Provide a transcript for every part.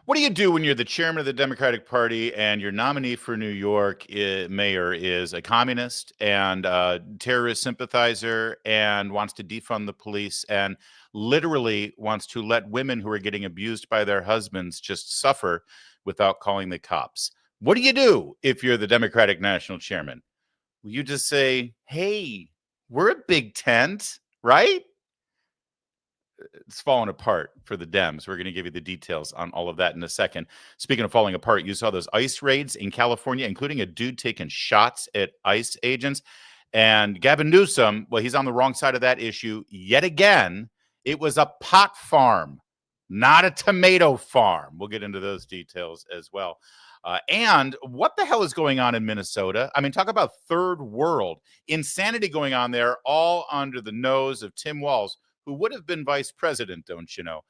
What do you do when you're the chairman of the Democratic Party and your nominee for New York mayor is a communist and a terrorist sympathizer and wants to defund the police and literally wants to let women who are getting abused by their husbands just suffer without calling the cops? What do you do if you're the Democratic national chairman? Will you just say, hey, we're a big tent, right? It's falling apart for the Dems. We're going to give you the details on all of that in a second. Speaking of falling apart, you saw those ICE raids in California, including a dude taking shots at ICE agents. And Gavin Newsom, well, he's on the wrong side of that issue yet again. It was a pot farm, not a tomato farm. We'll get into those details as well. And what the hell is going on in Minnesota? I mean, talk about third world insanity going on there, all under the nose of Tim Walz, who would have been vice president, don't you know?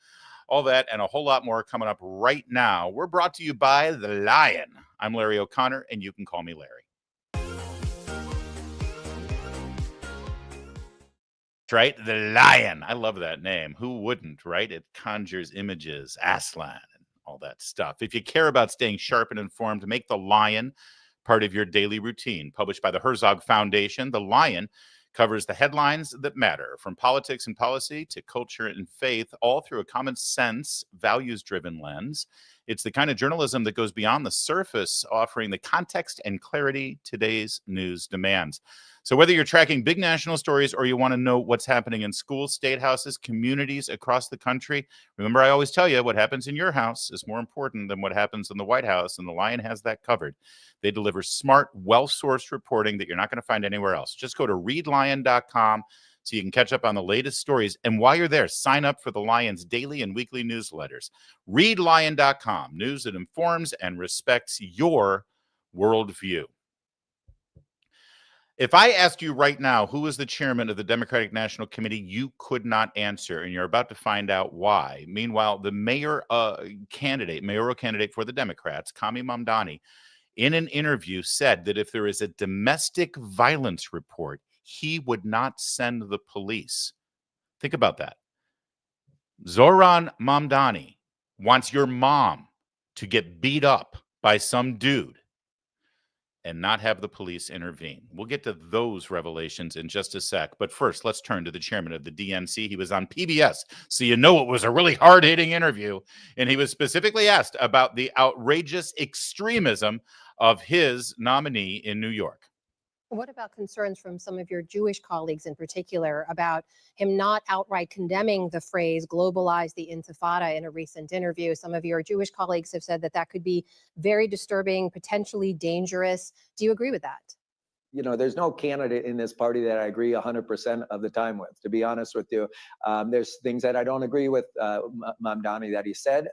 All that and a whole lot more coming up right now. We're brought to you by The Lion. I'm Larry O'Connor, and you can call me Larry. Right? The Lion. I love that name. Who wouldn't, right? It conjures images, Aslan, and all that stuff. If you care about staying sharp and informed, make The Lion part of your daily routine. Published by the Herzog Foundation, The Lion covers the headlines that matter, from politics and policy to culture and faith, all through a common sense, values-driven lens. It's the kind of journalism that goes beyond the surface, offering the context and clarity today's news demands. So whether you're tracking big national stories or you want to know what's happening in schools, state houses, communities across the country, remember I always tell you what happens in your house is more important than what happens in the White House, and The Lion has that covered. They deliver smart, well-sourced reporting that you're not going to find anywhere else. Just go to readlion.com so you can catch up on the latest stories. And while you're there, sign up for The Lion's daily and weekly newsletters. Readlion.com, news that informs and respects your worldview. If I asked you right now who is the chairman of the Democratic National Committee, you could not answer, and you're about to find out why. Meanwhile, the mayoral candidate for the Democrats, Commie Mamdani, in an interview said that if there is a domestic violence report, he would not send the police. Think about that. Zohran Mamdani wants your mom to get beat up by some dude and not have the police intervene. We'll get to those revelations in just a sec. But first, let's turn to the chairman of the DNC. He was on PBS, so you know it was a really hard-hitting interview. And he was specifically asked about the outrageous extremism of his nominee in New York. What about concerns from some of your Jewish colleagues in particular about him not outright condemning the phrase globalize the intifada in a recent interview? Some of your Jewish colleagues have said that that could be very disturbing, potentially dangerous. Do you agree with that? You know, there's no candidate in this party that I agree 100% of the time with, to be honest with you. There's things that I don't agree with Mamdani that he said.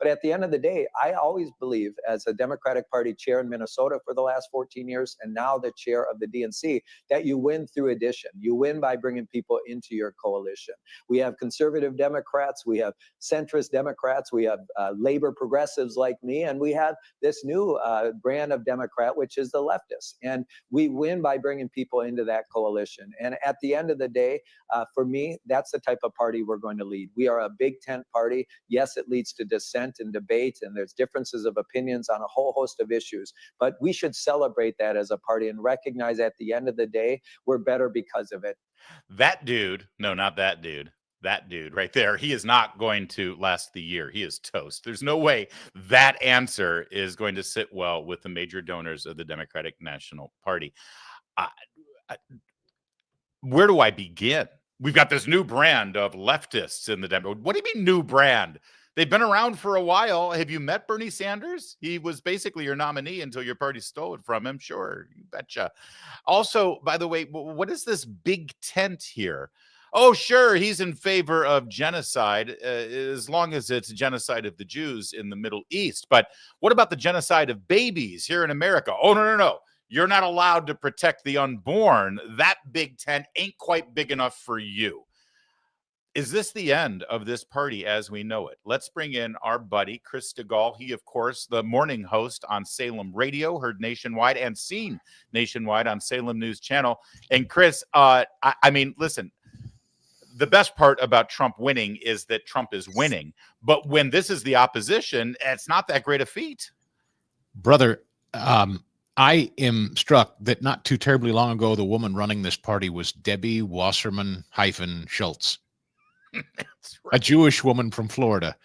But at the end of the day, I always believe, as a Democratic Party chair in Minnesota for the last 14 years, and now the chair of the DNC, that you win through addition. You win by bringing people into your coalition. We have conservative Democrats, we have centrist Democrats, we have labor progressives like me, and we have this new brand of Democrat, which is the leftists. And we win by bringing people into that coalition. And at the end of the day, for me, that's the type of party we're going to lead. We are a big tent party. Yes, it leads to dissent and debate, and there's differences of opinions on a whole host of issues. But we should celebrate that as a party and recognize at the end of the day, we're better because of it. That dude, no, not that dude. That dude right there, he is not going to last the year. He is toast. There's no way that answer is going to sit well with the major donors of the Democratic National Party. Where do I begin? We've got this new brand of leftists in the Democratic. What do you mean new brand? They've been around for a while. Have you met Bernie Sanders? He was basically your nominee until your party stole it from him. Sure, you betcha. Also, by the way, what is this big tent here? Oh, sure, he's in favor of genocide as long as it's genocide of the Jews in the Middle East. But what about the genocide of babies here in America? Oh, no. You're not allowed to protect the unborn. That big tent ain't quite big enough for you. Is this the end of this party as we know it? Let's bring in our buddy, Chris Stigall. He, of course, the morning host on Salem Radio, heard nationwide and seen nationwide on Salem News Channel. And Chris, I mean, listen, the best part about Trump winning is that Trump is winning. But when this is the opposition, it's not that great a feat. Brother, I am struck that not too terribly long ago, the woman running this party was Debbie Wasserman-Schultz, That's a Jewish woman from Florida.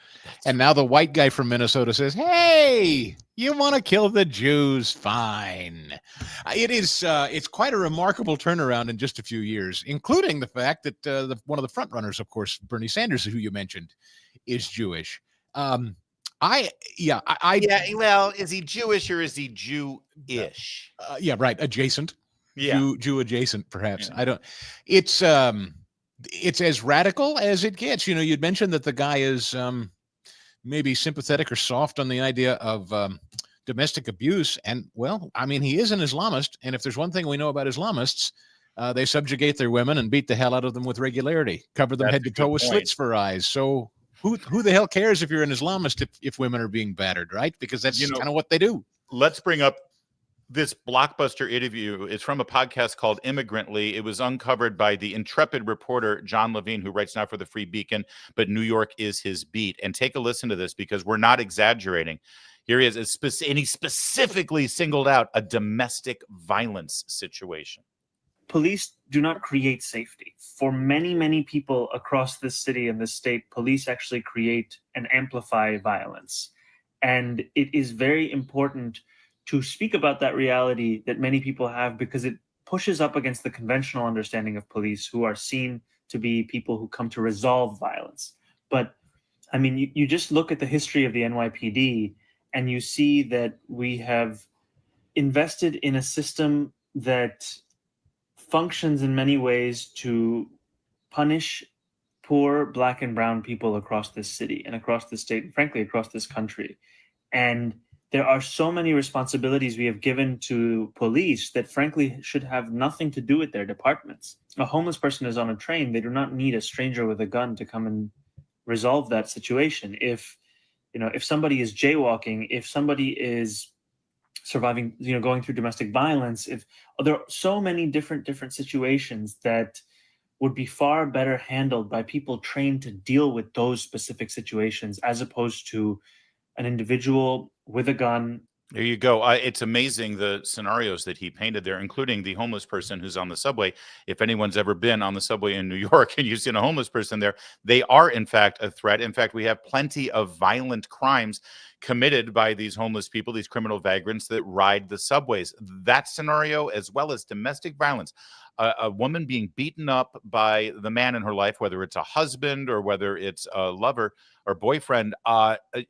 And now the white guy from Minnesota says, hey, you want to kill the Jews? Fine. It's quite a remarkable turnaround in just a few years, including the fact that one of the front runners, of course, Bernie Sanders, who you mentioned, is Jewish. Well, is he Jewish or is he Jew-ish? Yeah, right. Adjacent. Yeah. Jew adjacent, perhaps. Yeah. It's as radical as it gets. You know, you'd mentioned that the guy is maybe sympathetic or soft on the idea of domestic abuse. And, well, I mean, he is an Islamist. And if there's one thing we know about Islamists, they subjugate their women and beat the hell out of them with regularity, cover them head to toe with slits for eyes. So who the hell cares if you're an Islamist if women are being battered, right? Because that's kind of what they do. Let's bring up this blockbuster interview. It's from a podcast called Immigrantly. It was uncovered by the intrepid reporter John Levine, who writes now for the Free Beacon, but New York is his beat. And take a listen to this because we're not exaggerating. Here he is, and he specifically singled out a domestic violence situation. Police do not create safety. For many, many people across this city and this state, police actually create and amplify violence. And it is very important to speak about that reality that many people have, because it pushes up against the conventional understanding of police, who are seen to be people who come to resolve violence. But I mean, you just look at the history of the NYPD and you see that we have invested in a system that functions in many ways to punish poor Black and brown people across this city and across the state, and frankly, across this country. And there are so many responsibilities we have given to police that frankly should have nothing to do with their departments. A homeless person is on a train. They do not need a stranger with a gun to come and resolve that situation. If somebody is jaywalking, if somebody is surviving, going through domestic violence, there are so many different situations that would be far better handled by people trained to deal with those specific situations, as opposed to an individual with a gun. There you go. It's amazing the scenarios that he painted there, including the homeless person who's on the subway. If anyone's ever been on the subway in New York and you've seen a homeless person there, they are, in fact, a threat. In fact, we have plenty of violent crimes committed by these homeless people, these criminal vagrants that ride the subways. That scenario, as well as domestic violence, a woman being beaten up by the man in her life, whether it's a husband or whether it's a lover or boyfriend,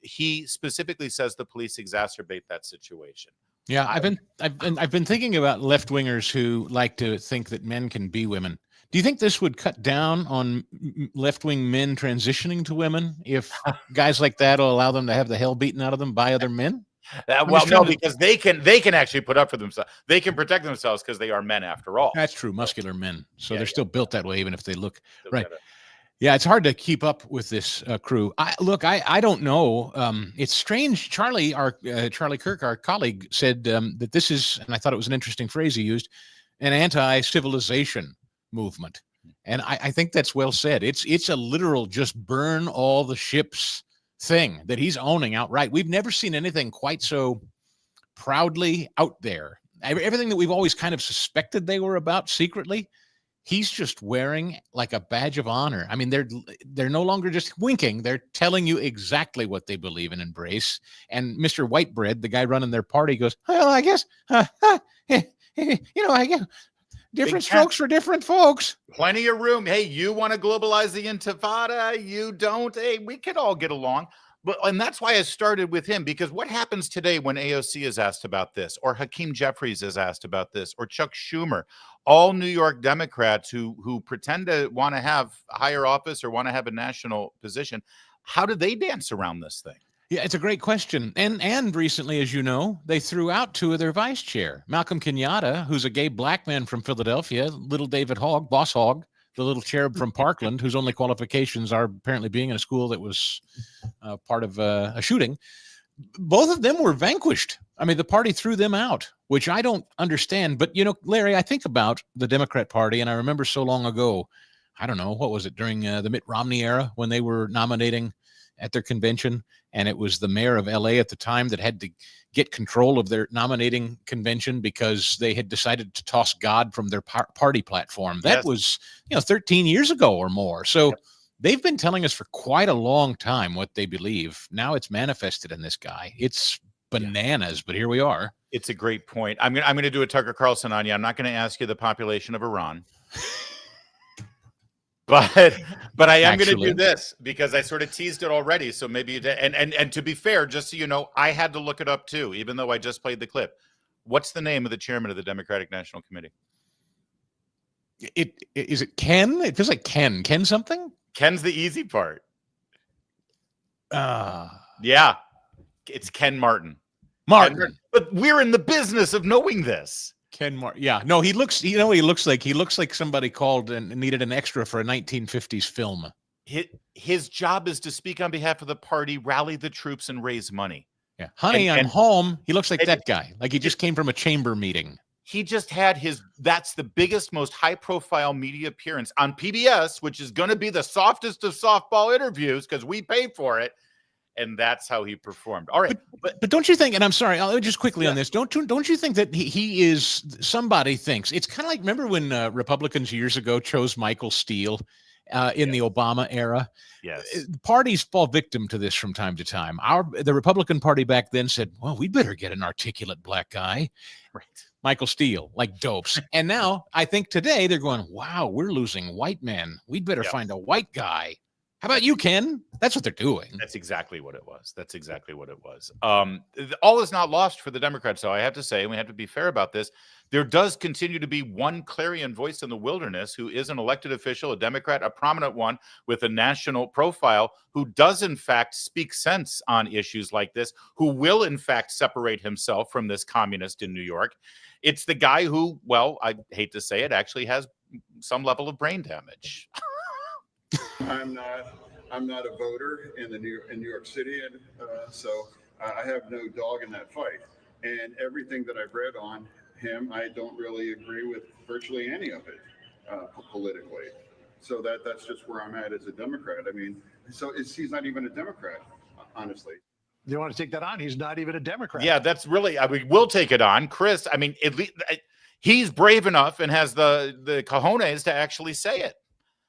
he specifically says the police exacerbate that situation. Yeah, I've been thinking about left-wingers who like to think that men can be women. Do you think this would cut down on left-wing men transitioning to women if guys like that will allow them to have the hell beaten out of them by other men? No, because they can actually put up for themselves. They can protect themselves because they are men after all. That's true, muscular men. So they're still built that way, even if they look right. Yeah, it's hard to keep up with this crew. I don't know. It's strange. Charlie Kirk, our colleague, said that this is, and I thought it was an interesting phrase he used, an anti-civilization movement. And I think that's well said. It's a literal just burn all the ships thing that he's owning outright. We've never seen anything quite so proudly out there. Everything that we've always kind of suspected they were about secretly, he's just wearing like a badge of honor. I mean, they're no longer just winking. They're telling you exactly what they believe and embrace. And Mr. Whitebread, the guy running their party, goes, well, I guess, I guess different strokes for different folks. Plenty of room. Hey, you want to globalize the Intifada? You don't. Hey, we could all get along. And that's why I started with him, because what happens today when AOC is asked about this, or Hakeem Jeffries is asked about this, or Chuck Schumer, all New York Democrats who pretend to want to have higher office or want to have a national position, how do they dance around this thing? Yeah, it's a great question. And recently, as you know, they threw out two of their vice chair. Malcolm Kenyatta, who's a gay Black man from Philadelphia, little David Hogg, Boss Hogg, the little cherub from Parkland, whose only qualifications are apparently being in a school that was part of a shooting. Both of them were vanquished. I mean, the party threw them out, which I don't understand. But, Larry, I think about the Democrat Party, and I remember so long ago I don't know, what was it, during the Mitt Romney era when they were nominating at their convention, and it was the mayor of LA at the time that had to get control of their nominating convention because they had decided to toss God from their party platform. That was, 13 years ago or more. So they've been telling us for quite a long time what they believe. Now it's manifested in this guy. It's bananas, but here we are. It's a great point. I'm gonna do a Tucker Carlson on you. I'm not going to ask you the population of Iran. But I am going to do this because I sort of teased it already. So maybe you did. And to be fair, just so you know, I had to look it up too, even though I just played the clip. What's the name of the chairman of the Democratic National Committee? Is it Ken? It feels like Ken. Ken something? Ken's the easy part. Yeah. It's Ken Martin. Martin. But we're in the business of knowing this. Ken Martin. Yeah. No, he looks, he looks like somebody called and needed an extra for a 1950s film. His job is to speak on behalf of the party, rally the troops, and raise money. Yeah. Honey, I'm home. He looks like that guy. Like he just came from a chamber meeting. He just had that's the biggest, most high-profile media appearance on PBS, which is going to be the softest of softball interviews because we pay for it. And that's how he performed. All right. But don't you think, and I'm sorry, I'll just quickly on this, don't you think that he is, somebody thinks, it's kind of like, remember when Republicans years ago chose Michael Steele in the Obama era? Yes. Parties fall victim to this from time to time. The Republican Party back then said, well, we better get an articulate black guy. Right. Michael Steele, like dopes. And now I think today they're going, wow, we're losing white men. We'd better find a white guy. How about you, Ken? That's what they're doing. That's exactly what it was. That's exactly what it was. All is not lost for the Democrats, though. I have to say, and we have to be fair about this, there does continue to be one clarion voice in the wilderness who is an elected official, a Democrat, a prominent one with a national profile, who does, in fact, speak sense on issues like this, who will, in fact, separate himself from this communist in New York. It's the guy who, well, I hate to say it, actually has some level of brain damage. I'm not a voter in New York City, and so I have no dog in that fight. And everything that I've read on him, I don't really agree with virtually any of it politically. So that's just where I'm at as a Democrat. I mean, he's not even a Democrat, honestly. You want to take that on? He's not even a Democrat. Yeah, that's really, we'll take it on. Chris, I mean, at least he's brave enough and has the cojones to actually say it.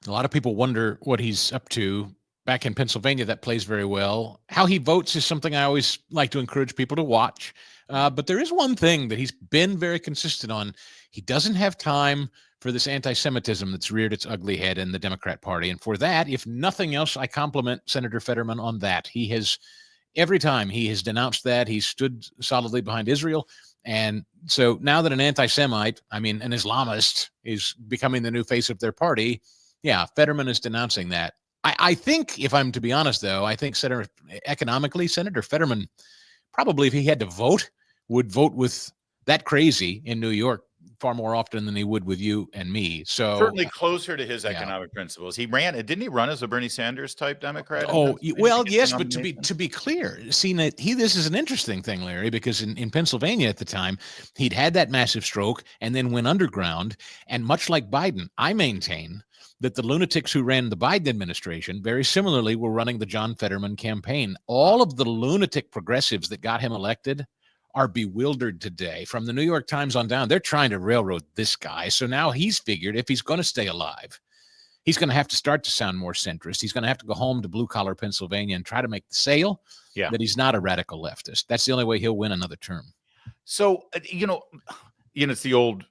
A lot of people wonder what he's up to. Back in Pennsylvania, that plays very well. How he votes is something I always like to encourage people to watch. But there is one thing that he's been very consistent on. He doesn't have time for this anti-Semitism that's reared its ugly head in the Democrat Party. And for that, if nothing else, I compliment Senator Fetterman on that. He has, every time he has denounced that, he stood solidly behind Israel. And so now that an anti-Semite, an Islamist, is becoming the new face of their party, yeah, Fetterman is denouncing that. I think, if I'm to be honest, though, I think economically, Senator Fetterman probably, if he had to vote, would vote with that crazy in New York far more often than he would with you and me. So certainly closer to his economic principles. Didn't he run as a Bernie Sanders type Democrat? Oh, well, yes, but to be clear, see, this is an interesting thing, Larry, because in Pennsylvania at the time, he'd had that massive stroke and then went underground. And much like Biden, I maintain that the lunatics who ran the Biden administration very similarly were running the John Fetterman campaign. All of the lunatic progressives that got him elected are bewildered today. From the New York Times on down, they're trying to railroad this guy. So now he's figured if he's going to stay alive, he's going to have to start to sound more centrist. He's going to have to go home to blue-collar Pennsylvania and try to make the sale that he's not a radical leftist. That's the only way he'll win another term. So, it's the old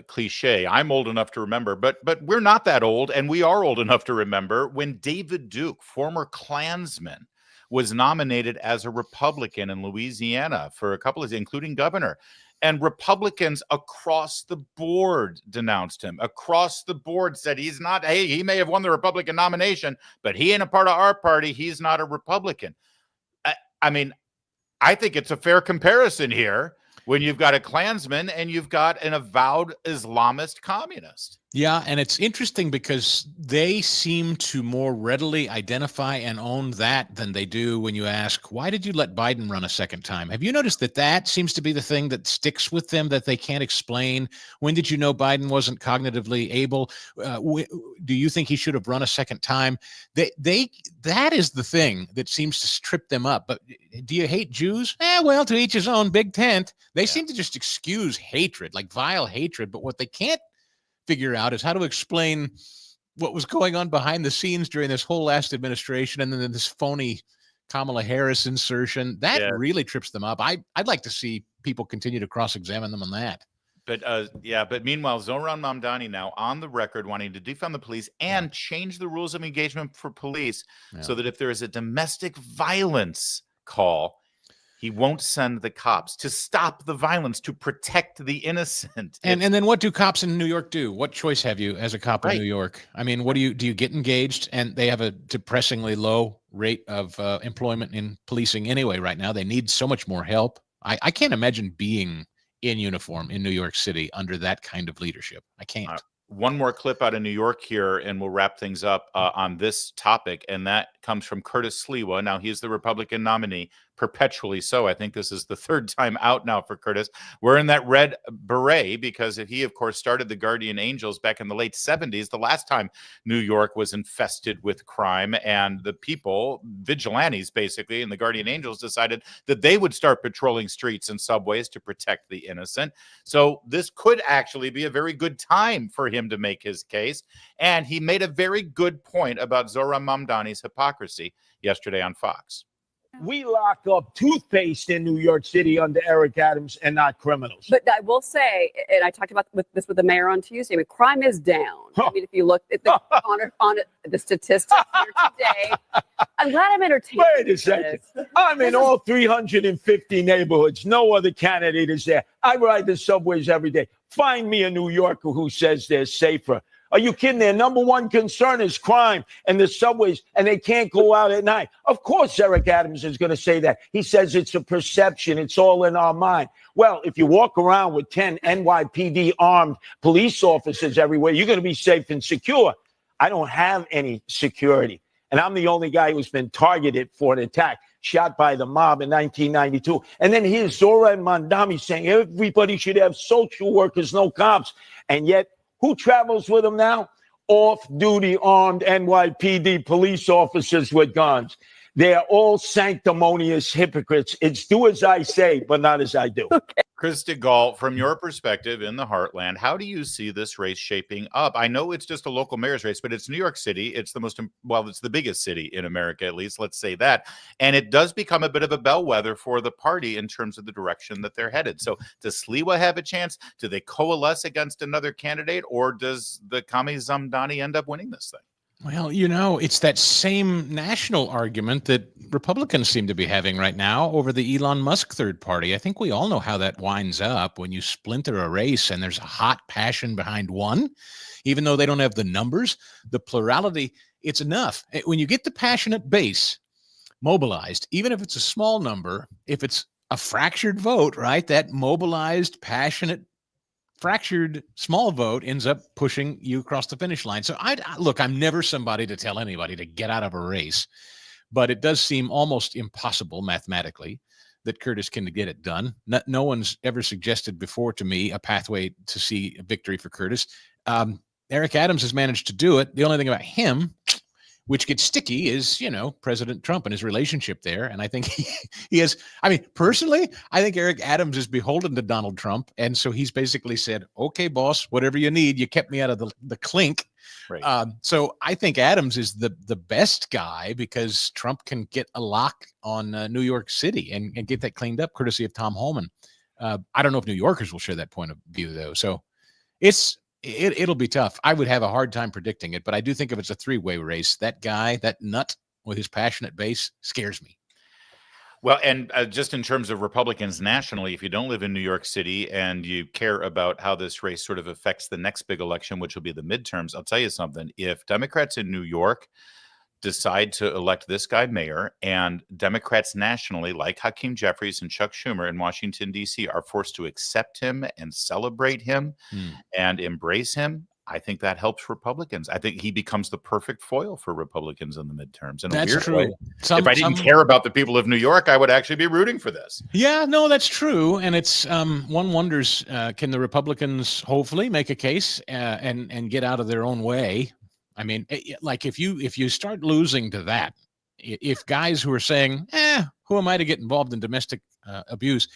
cliche. I'm old enough to remember, but we're not that old, and we are old enough to remember when David Duke, former Klansman, was nominated as a Republican in Louisiana for a couple of, including governor. And Republicans across the board denounced him. Across the board said he's not, hey, he may have won the Republican nomination, but he ain't a part of our party. He's not a Republican. I think it's a fair comparison here. when you've got a Klansman and you've got an avowed Islamist communist. Yeah, and it's interesting because they seem to more readily identify and own that than they do when you ask, why did you let Biden run a second time? Have you noticed that that seems to be the thing that sticks with them, that they can't explain? When did you know Biden wasn't cognitively able? Do you think he should have run a second time? That is the thing that seems to trip them up. But do you hate Jews? Well, to each his own, big tent. They seem to just excuse hatred, like vile hatred. But what they can't figure out is how to explain what was going on behind the scenes during this whole last administration, and then this phony Kamala Harris insertion. That really trips them up. I'd like to see people continue to cross-examine them on that. But meanwhile, Zohran Mamdani now on the record wanting to defund the police and change the rules of engagement for police so that if there is a domestic violence call, he won't send the cops to stop the violence, to protect the innocent. And then what do cops in New York do? What choice have you as a cop in New York? I mean, what do you get engaged? And they have a depressingly low rate of employment in policing anyway right now. They need so much more help. I can't imagine being in uniform in New York City under that kind of leadership. I can't. One more clip out of New York here, and we'll wrap things up on this topic, and that comes from Curtis Sliwa. Now, he's the Republican nominee, perpetually so. I think this is the third time out now for Curtis. We're in that red beret because he, of course, started the Guardian Angels back in the late 70s, the last time New York was infested with crime, and the people, vigilantes basically, and the Guardian Angels decided that they would start patrolling streets and subways to protect the innocent. So this could actually be a very good time for him to make his case. And he made a very good point about Zohran Mamdani's hypocrisy yesterday on Fox. We lock up toothpaste in New York City under Eric Adams and not criminals. But I will say, and I talked about this with the mayor on Tuesday, I mean, crime is down. I mean, if you look at the on the statistics here today, I'm glad I'm entertained. Wait a second. I'm in all 350 neighborhoods. No other candidate is there. I ride the subways every day. Find me a New Yorker who says they're safer. Are you kidding? Their number one concern is crime and the subways, and they can't go out at night. Of course, Eric Adams is going to say that. He says it's a perception. It's all in our mind. Well, if you walk around with 10 NYPD armed police officers everywhere, you're going to be safe and secure. I don't have any security, and I'm the only guy who's been targeted for an attack, shot by the mob in 1992. And then here's Zohran Mamdani saying everybody should have social workers, no cops. And yet, who travels with him now? Off-duty armed NYPD police officers with guns. They're all sanctimonious hypocrites. It's do as I say, but not as I do. Okay. Chris Stigall, from your perspective in the heartland, how do you see this race shaping up? I know it's just a local mayor's race, but it's New York City. It's it's the biggest city in America, at least, let's say that. And it does become a bit of a bellwether for the party in terms of the direction that they're headed. So does Sliwa have a chance? Do they coalesce against another candidate, or does the commie Mamdani end up winning this thing? Well, you know, it's that same national argument that Republicans seem to be having right now over the Elon Musk third party. I think we all know how that winds up when you splinter a race and there's a hot passion behind one, even though they don't have the numbers, the plurality, it's enough. When you get the passionate base mobilized, even if it's a small number, if it's a fractured vote, right, that mobilized, passionate, fractured small vote ends up pushing you across the finish line. So look, I'm never somebody to tell anybody to get out of a race, but it does seem almost impossible mathematically that Curtis can get it done. No one's ever suggested before to me a pathway to see a victory for Curtis. Eric Adams has managed to do it. The only thing about him, which gets sticky, is, you know, President Trump and his relationship there. And I think he has, I mean, personally, I think Eric Adams is beholden to Donald Trump. And so he's basically said, okay, boss, whatever you need, you kept me out of the clink. Right. So I think Adams is the best guy because Trump can get a lock on New York City and get that cleaned up, courtesy of Tom Homan. I don't know if New Yorkers will share that point of view, though. So it'll be tough. I would have a hard time predicting it, but I do think if it's a three-way race, that guy, that nut with his passionate base, scares me. Well, and just in terms of Republicans nationally, if you don't live in New York City and you care about how this race sort of affects the next big election, which will be the midterms, I'll tell you something. If Democrats in New York decide to elect this guy mayor, and Democrats nationally, like Hakeem Jeffries and Chuck Schumer in Washington, D.C., are forced to accept him and celebrate him and embrace him, I think that helps Republicans. I think he becomes the perfect foil for Republicans in the midterms. In a weird way. If I didn't care about the people of New York, I would actually be rooting for this. Yeah, no, that's true. And it's one wonders, can the Republicans hopefully make a case and get out of their own way? I mean, like if you start losing to that, if guys who are saying, who am I to get involved in domestic abuse?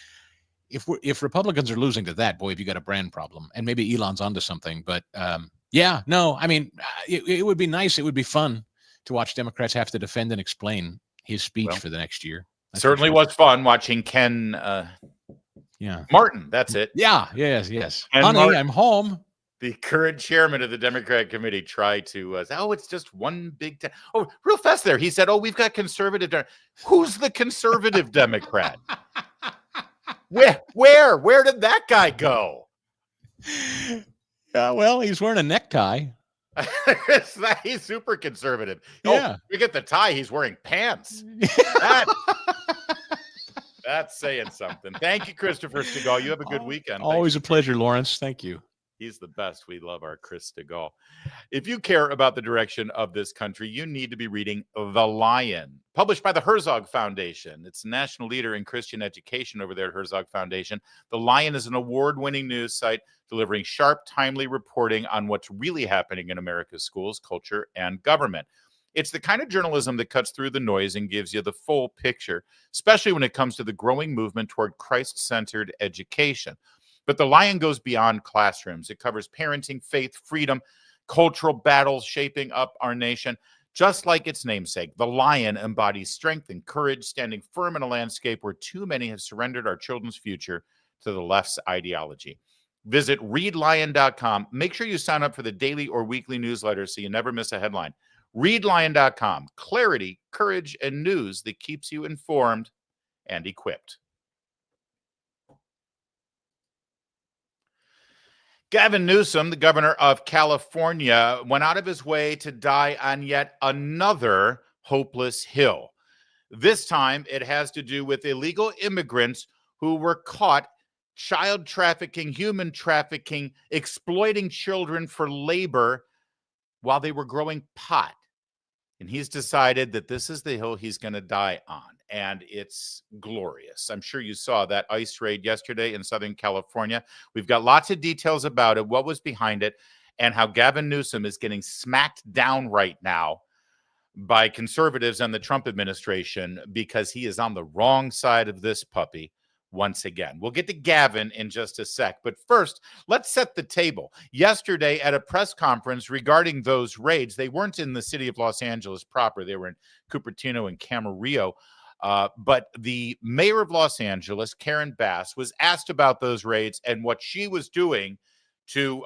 If Republicans are losing to that, boy, have you got a brand problem. And maybe Elon's onto something. But yeah, no, I mean, it would be nice. It would be fun to watch Democrats have to defend and explain his speech for the next year. That's certainly was fun watching Ken Martin. That's it. Yeah, yes. Ken Honey, Martin, I'm home. The current chairman of the Democratic committee, tried to it's just one big real fast there. He said, we've got conservative. Who's the conservative Democrat? Where did that guy go? Well, he's wearing a necktie. He's super conservative. Yeah. You get the tie, he's wearing pants. That's saying something. Thank you, Christopher Stigall. You have a good weekend. Always a pleasure, Lawrence. Thank you. He's the best. We love our Chris Stigall. If you care about the direction of this country, you need to be reading The Lion, published by the Herzog Foundation. It's a national leader in Christian education over there at Herzog Foundation. The Lion is an award-winning news site delivering sharp, timely reporting on what's really happening in America's schools, culture, and government. It's the kind of journalism that cuts through the noise and gives you the full picture, especially when it comes to the growing movement toward Christ-centered education. But The Lion goes beyond classrooms. It covers parenting, faith, freedom, cultural battles shaping up our nation. Just like its namesake, The Lion embodies strength and courage, standing firm in a landscape where too many have surrendered our children's future to the left's ideology. Visit readlion.com. Make sure you sign up for the daily or weekly newsletter so you never miss a headline. Readlion.com. Clarity, courage, and news that keeps you informed and equipped. Gavin Newsom, the governor of California, went out of his way to die on yet another hopeless hill. This time, it has to do with illegal immigrants who were caught child trafficking, human trafficking, exploiting children for labor while they were growing pot. And he's decided that this is the hill he's going to die on. And it's glorious. I'm sure you saw that ICE raid yesterday in Southern California. We've got lots of details about it, what was behind it, and how Gavin Newsom is getting smacked down right now by conservatives and the Trump administration because he is on the wrong side of this puppy once again. We'll get to Gavin in just a sec. But first, let's set the table. Yesterday at a press conference regarding those raids, they weren't in the city of Los Angeles proper. They were in Cupertino and Camarillo. But the mayor of Los Angeles, Karen Bass, was asked about those raids and what she was doing to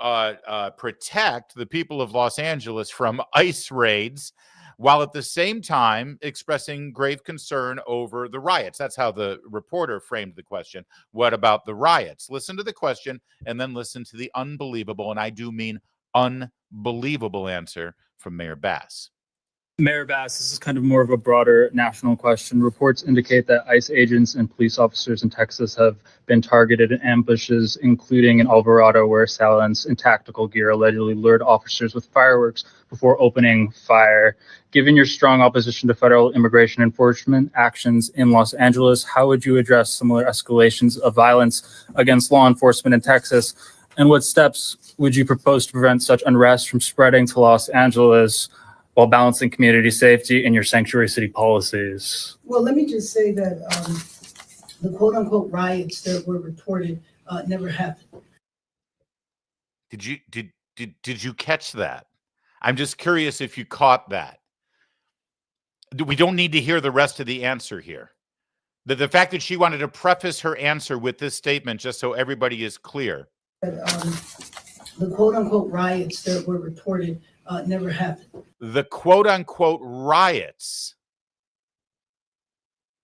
protect the people of Los Angeles from ICE raids, while at the same time expressing grave concern over the riots. That's how the reporter framed the question. What about the riots? Listen to the question and then listen to the unbelievable, and I do mean unbelievable, answer from Mayor Bass. Mayor Bass, this is kind of more of a broader national question. Reports indicate that ICE agents and police officers in Texas have been targeted in ambushes, including in Alvarado, where assailants in tactical gear allegedly lured officers with fireworks before opening fire. Given your strong opposition to federal immigration enforcement actions in Los Angeles, how would you address similar escalations of violence against law enforcement in Texas? And what steps would you propose to prevent such unrest from spreading to Los Angeles, while balancing community safety in your sanctuary city policies? Well, let me just say that the quote unquote riots that were reported never happened. Did you catch that? I'm just curious if you caught that. We don't need to hear the rest of the answer here. The fact that she wanted to preface her answer with this statement, just so everybody is clear. The quote unquote riots that were reported never happened. The quote unquote riots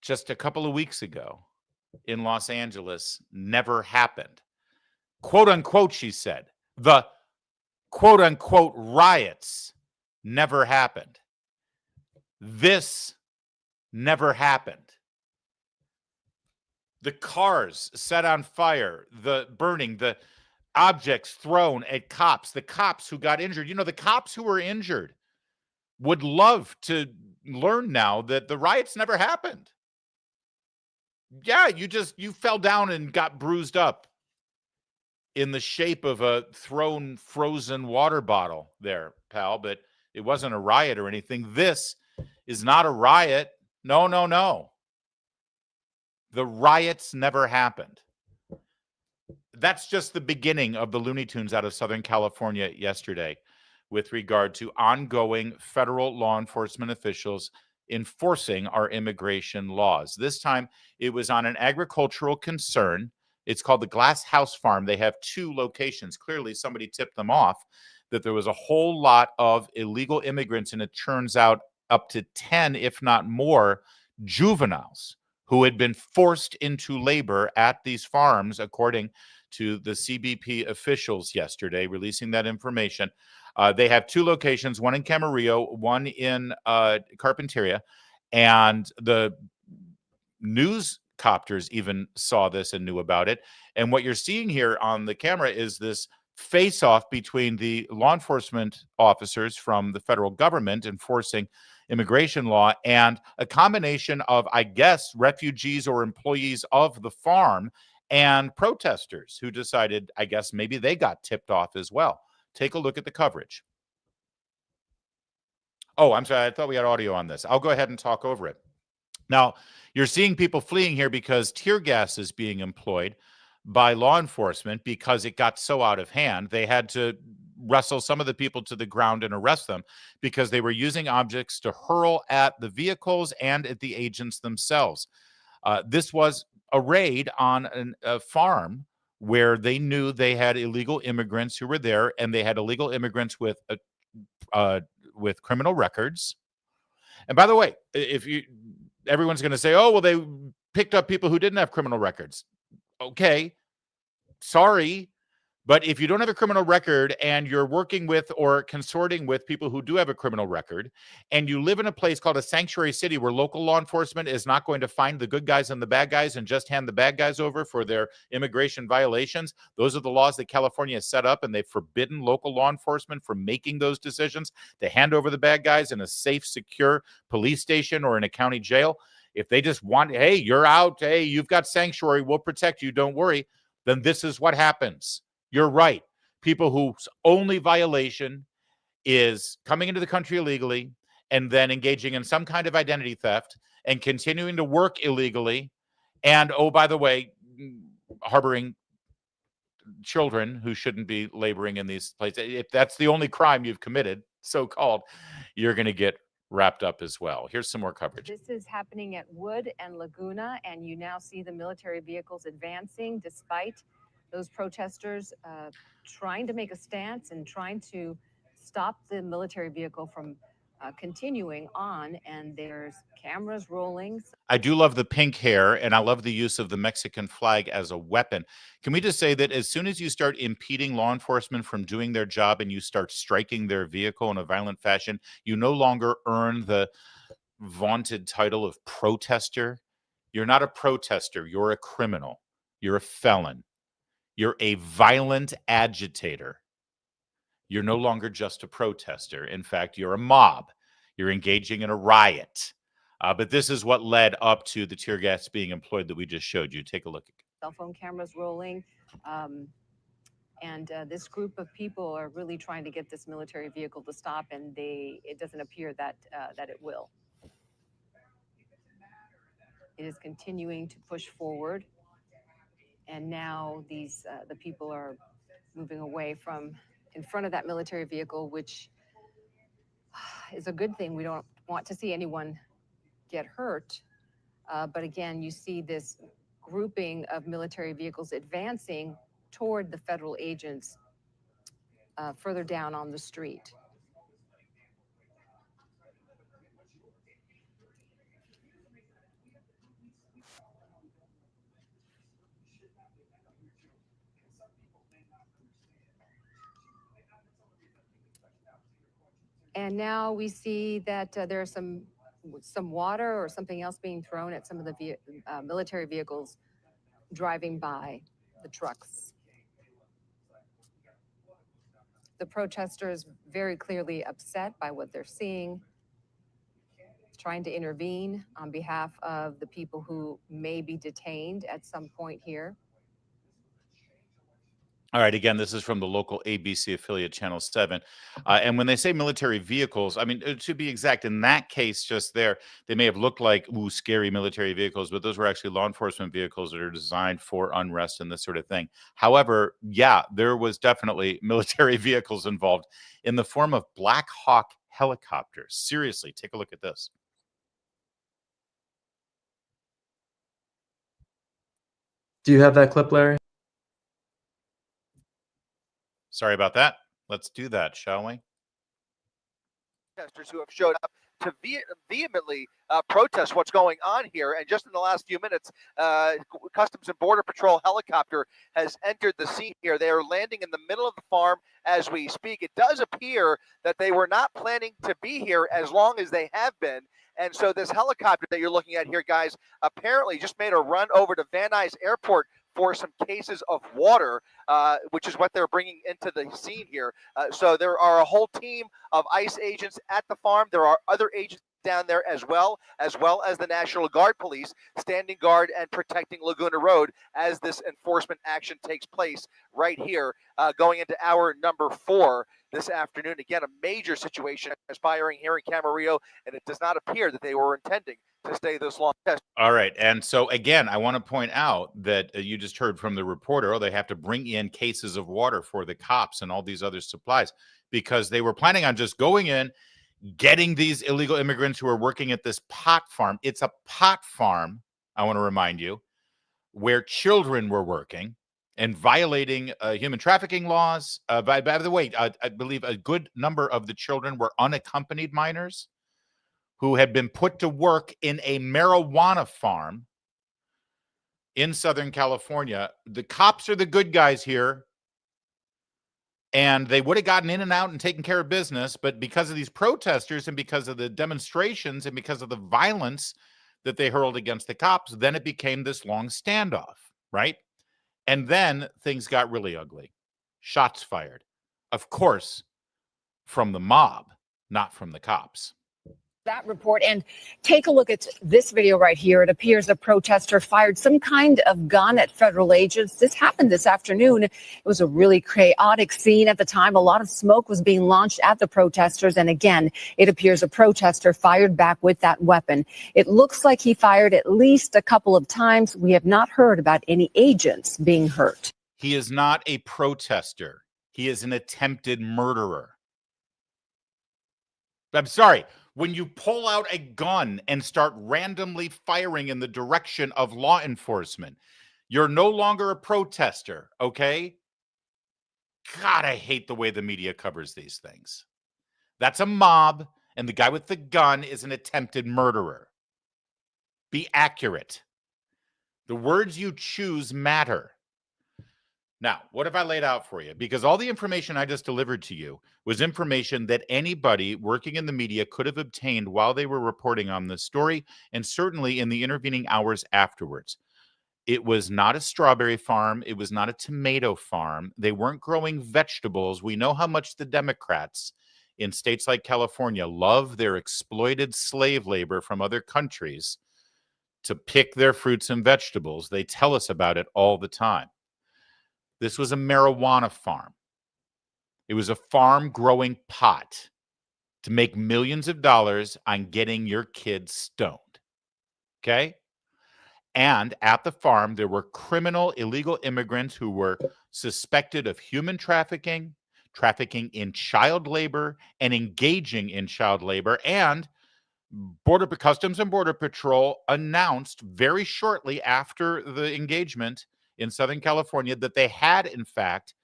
just a couple of weeks ago in Los Angeles never happened. Quote unquote, she said. The quote unquote riots never happened. This never happened. The cars set on fire, the burning, the objects thrown at cops, the cops who got injured. You know, the cops who were injured would love to learn now that the riots never happened. Yeah, you fell down and got bruised up in the shape of a thrown frozen water bottle there, pal, but it wasn't a riot or anything. This is not a riot. No, no, no. The riots never happened. That's just the beginning of the Looney Tunes out of Southern California yesterday with regard to ongoing federal law enforcement officials enforcing our immigration laws. This time it was on an agricultural concern. It's called the Glass House Farm. They have 2 locations. Clearly somebody tipped them off that there was a whole lot of illegal immigrants, and it turns out up to 10, if not more, juveniles who had been forced into labor at these farms, according to the CBP officials yesterday, releasing that information. They have 2 locations, one in Camarillo, one in Carpinteria, and the news copters even saw this and knew about it. And what you're seeing here on the camera is this face-off between the law enforcement officers from the federal government enforcing immigration law and a combination of, I guess, refugees or employees of the farm and protesters who decided, I guess, maybe they got tipped off as well. Take a look at the coverage. Oh, I'm sorry. I thought we had audio on this. I'll go ahead and talk over it. Now, you're seeing people fleeing here because tear gas is being employed by law enforcement because it got so out of hand. They had to wrestle some of the people to the ground and arrest them because they were using objects to hurl at the vehicles and at the agents themselves. This was a raid on a farm where they knew they had illegal immigrants who were there, and they had illegal immigrants with criminal records. And by the way, everyone's going to say, oh, well, they picked up people who didn't have criminal records. Okay, sorry. But if you don't have a criminal record and you're working with or consorting with people who do have a criminal record, and you live in a place called a sanctuary city where local law enforcement is not going to find the good guys and the bad guys and just hand the bad guys over for their immigration violations, those are the laws that California has set up, and they've forbidden local law enforcement from making those decisions to hand over the bad guys in a safe, secure police station or in a county jail. If they just want, hey, you're out, hey, you've got sanctuary, we'll protect you, don't worry, then this is what happens. You're right. People whose only violation is coming into the country illegally and then engaging in some kind of identity theft and continuing to work illegally. And, oh, by the way, harboring children who shouldn't be laboring in these places. If that's the only crime you've committed, so-called, you're going to get wrapped up as well. Here's some more coverage. This is happening at Wood and Laguna, and you now see the military vehicles advancing despite those protesters trying to make a stance and trying to stop the military vehicle from continuing on, and there's cameras rolling. I do love the pink hair, and I love the use of the Mexican flag as a weapon. Can we just say that as soon as you start impeding law enforcement from doing their job and you start striking their vehicle in a violent fashion, you no longer earn the vaunted title of protester? You're not a protester. You're a criminal. You're a felon. You're a violent agitator. You're no longer just a protester. In fact, you're a mob. You're engaging in a riot. But this is what led up to the tear gas being employed that we just showed you. Take a look. Cell phone cameras rolling. And this group of people are really trying to get this military vehicle to stop, and it doesn't appear that it will. It is continuing to push forward. And now the people are moving away from in front of that military vehicle, which is a good thing. We don't want to see anyone get hurt. But again, you see this grouping of military vehicles advancing toward the federal agents further down on the street. And now we see that there are some some water or something else being thrown at some of the military vehicles driving by the trucks. The protesters very clearly upset by what they're seeing, trying to intervene on behalf of the people who may be detained at some point here. All right. Again, this is from the local ABC affiliate, Channel 7. And when they say military vehicles, I mean, to be exact, in that case just there, they may have looked like, ooh, scary military vehicles, but those were actually law enforcement vehicles that are designed for unrest and this sort of thing. However, yeah, there was definitely military vehicles involved in the form of Black Hawk helicopters. Seriously, take a look at this. Do you have that clip, Larry? Sorry about that. Let's do that, shall we? Protesters who have showed up to vehemently protest what's going on here. And just in the last few minutes, Customs and Border Patrol helicopter has entered the scene here. They are landing in the middle of the farm as we speak. It does appear that they were not planning to be here as long as they have been. And so this helicopter that you're looking at here, guys, apparently just made a run over to Van Nuys Airport for some cases of water, which is what they're bringing into the scene here. So there are a whole team of ICE agents at the farm. There are other agents down there as well as the National Guard police standing guard and protecting Laguna Road as this enforcement action takes place right here, going into hour number 4 this afternoon. Again, a major situation aspiring here in Camarillo, and it does not appear that they were intending to stay this long. All right. And so, again, I want to point out that you just heard from the reporter, they have to bring in cases of water for the cops and all these other supplies because they were planning on just going in, getting these illegal immigrants who are working at this pot farm. It's a pot farm, I want to remind you, where children were working and violating human trafficking laws. By the way, I believe a good number of the children were unaccompanied minors who had been put to work in a marijuana farm in Southern California. The cops are the good guys here, and they would have gotten in and out and taken care of business, but because of these protesters and because of the demonstrations and because of the violence that they hurled against the cops, then it became this long standoff, right? And then things got really ugly. Shots fired. Of course, from the mob, not from the cops. That report and take a look at this video right here. It appears a protester fired some kind of gun at federal agents. This happened this afternoon. It was a really chaotic scene at the time. A lot of smoke was being launched at the protesters. And again, it appears a protester fired back with that weapon. It looks like he fired at least a couple of times. We have not heard about any agents being hurt. He is not a protester. He is an attempted murderer. I'm sorry. When you pull out a gun and start randomly firing in the direction of law enforcement, you're no longer a protester, okay? God, I hate the way the media covers these things. That's a mob, and the guy with the gun is an attempted murderer. Be accurate. The words you choose matter. Now, what have I laid out for you? Because all the information I just delivered to you was information that anybody working in the media could have obtained while they were reporting on this story, and certainly in the intervening hours afterwards. It was not a strawberry farm. It was not a tomato farm. They weren't growing vegetables. We know how much the Democrats in states like California love their exploited slave labor from other countries to pick their fruits and vegetables. They tell us about it all the time. This was a marijuana farm. It was a farm growing pot to make millions of dollars on getting your kids stoned. Okay? And at the farm, there were criminal illegal immigrants who were suspected of human trafficking, trafficking in child labor, and engaging in child labor. And Customs and Border Patrol announced very shortly after the engagement in Southern California that they had, in fact,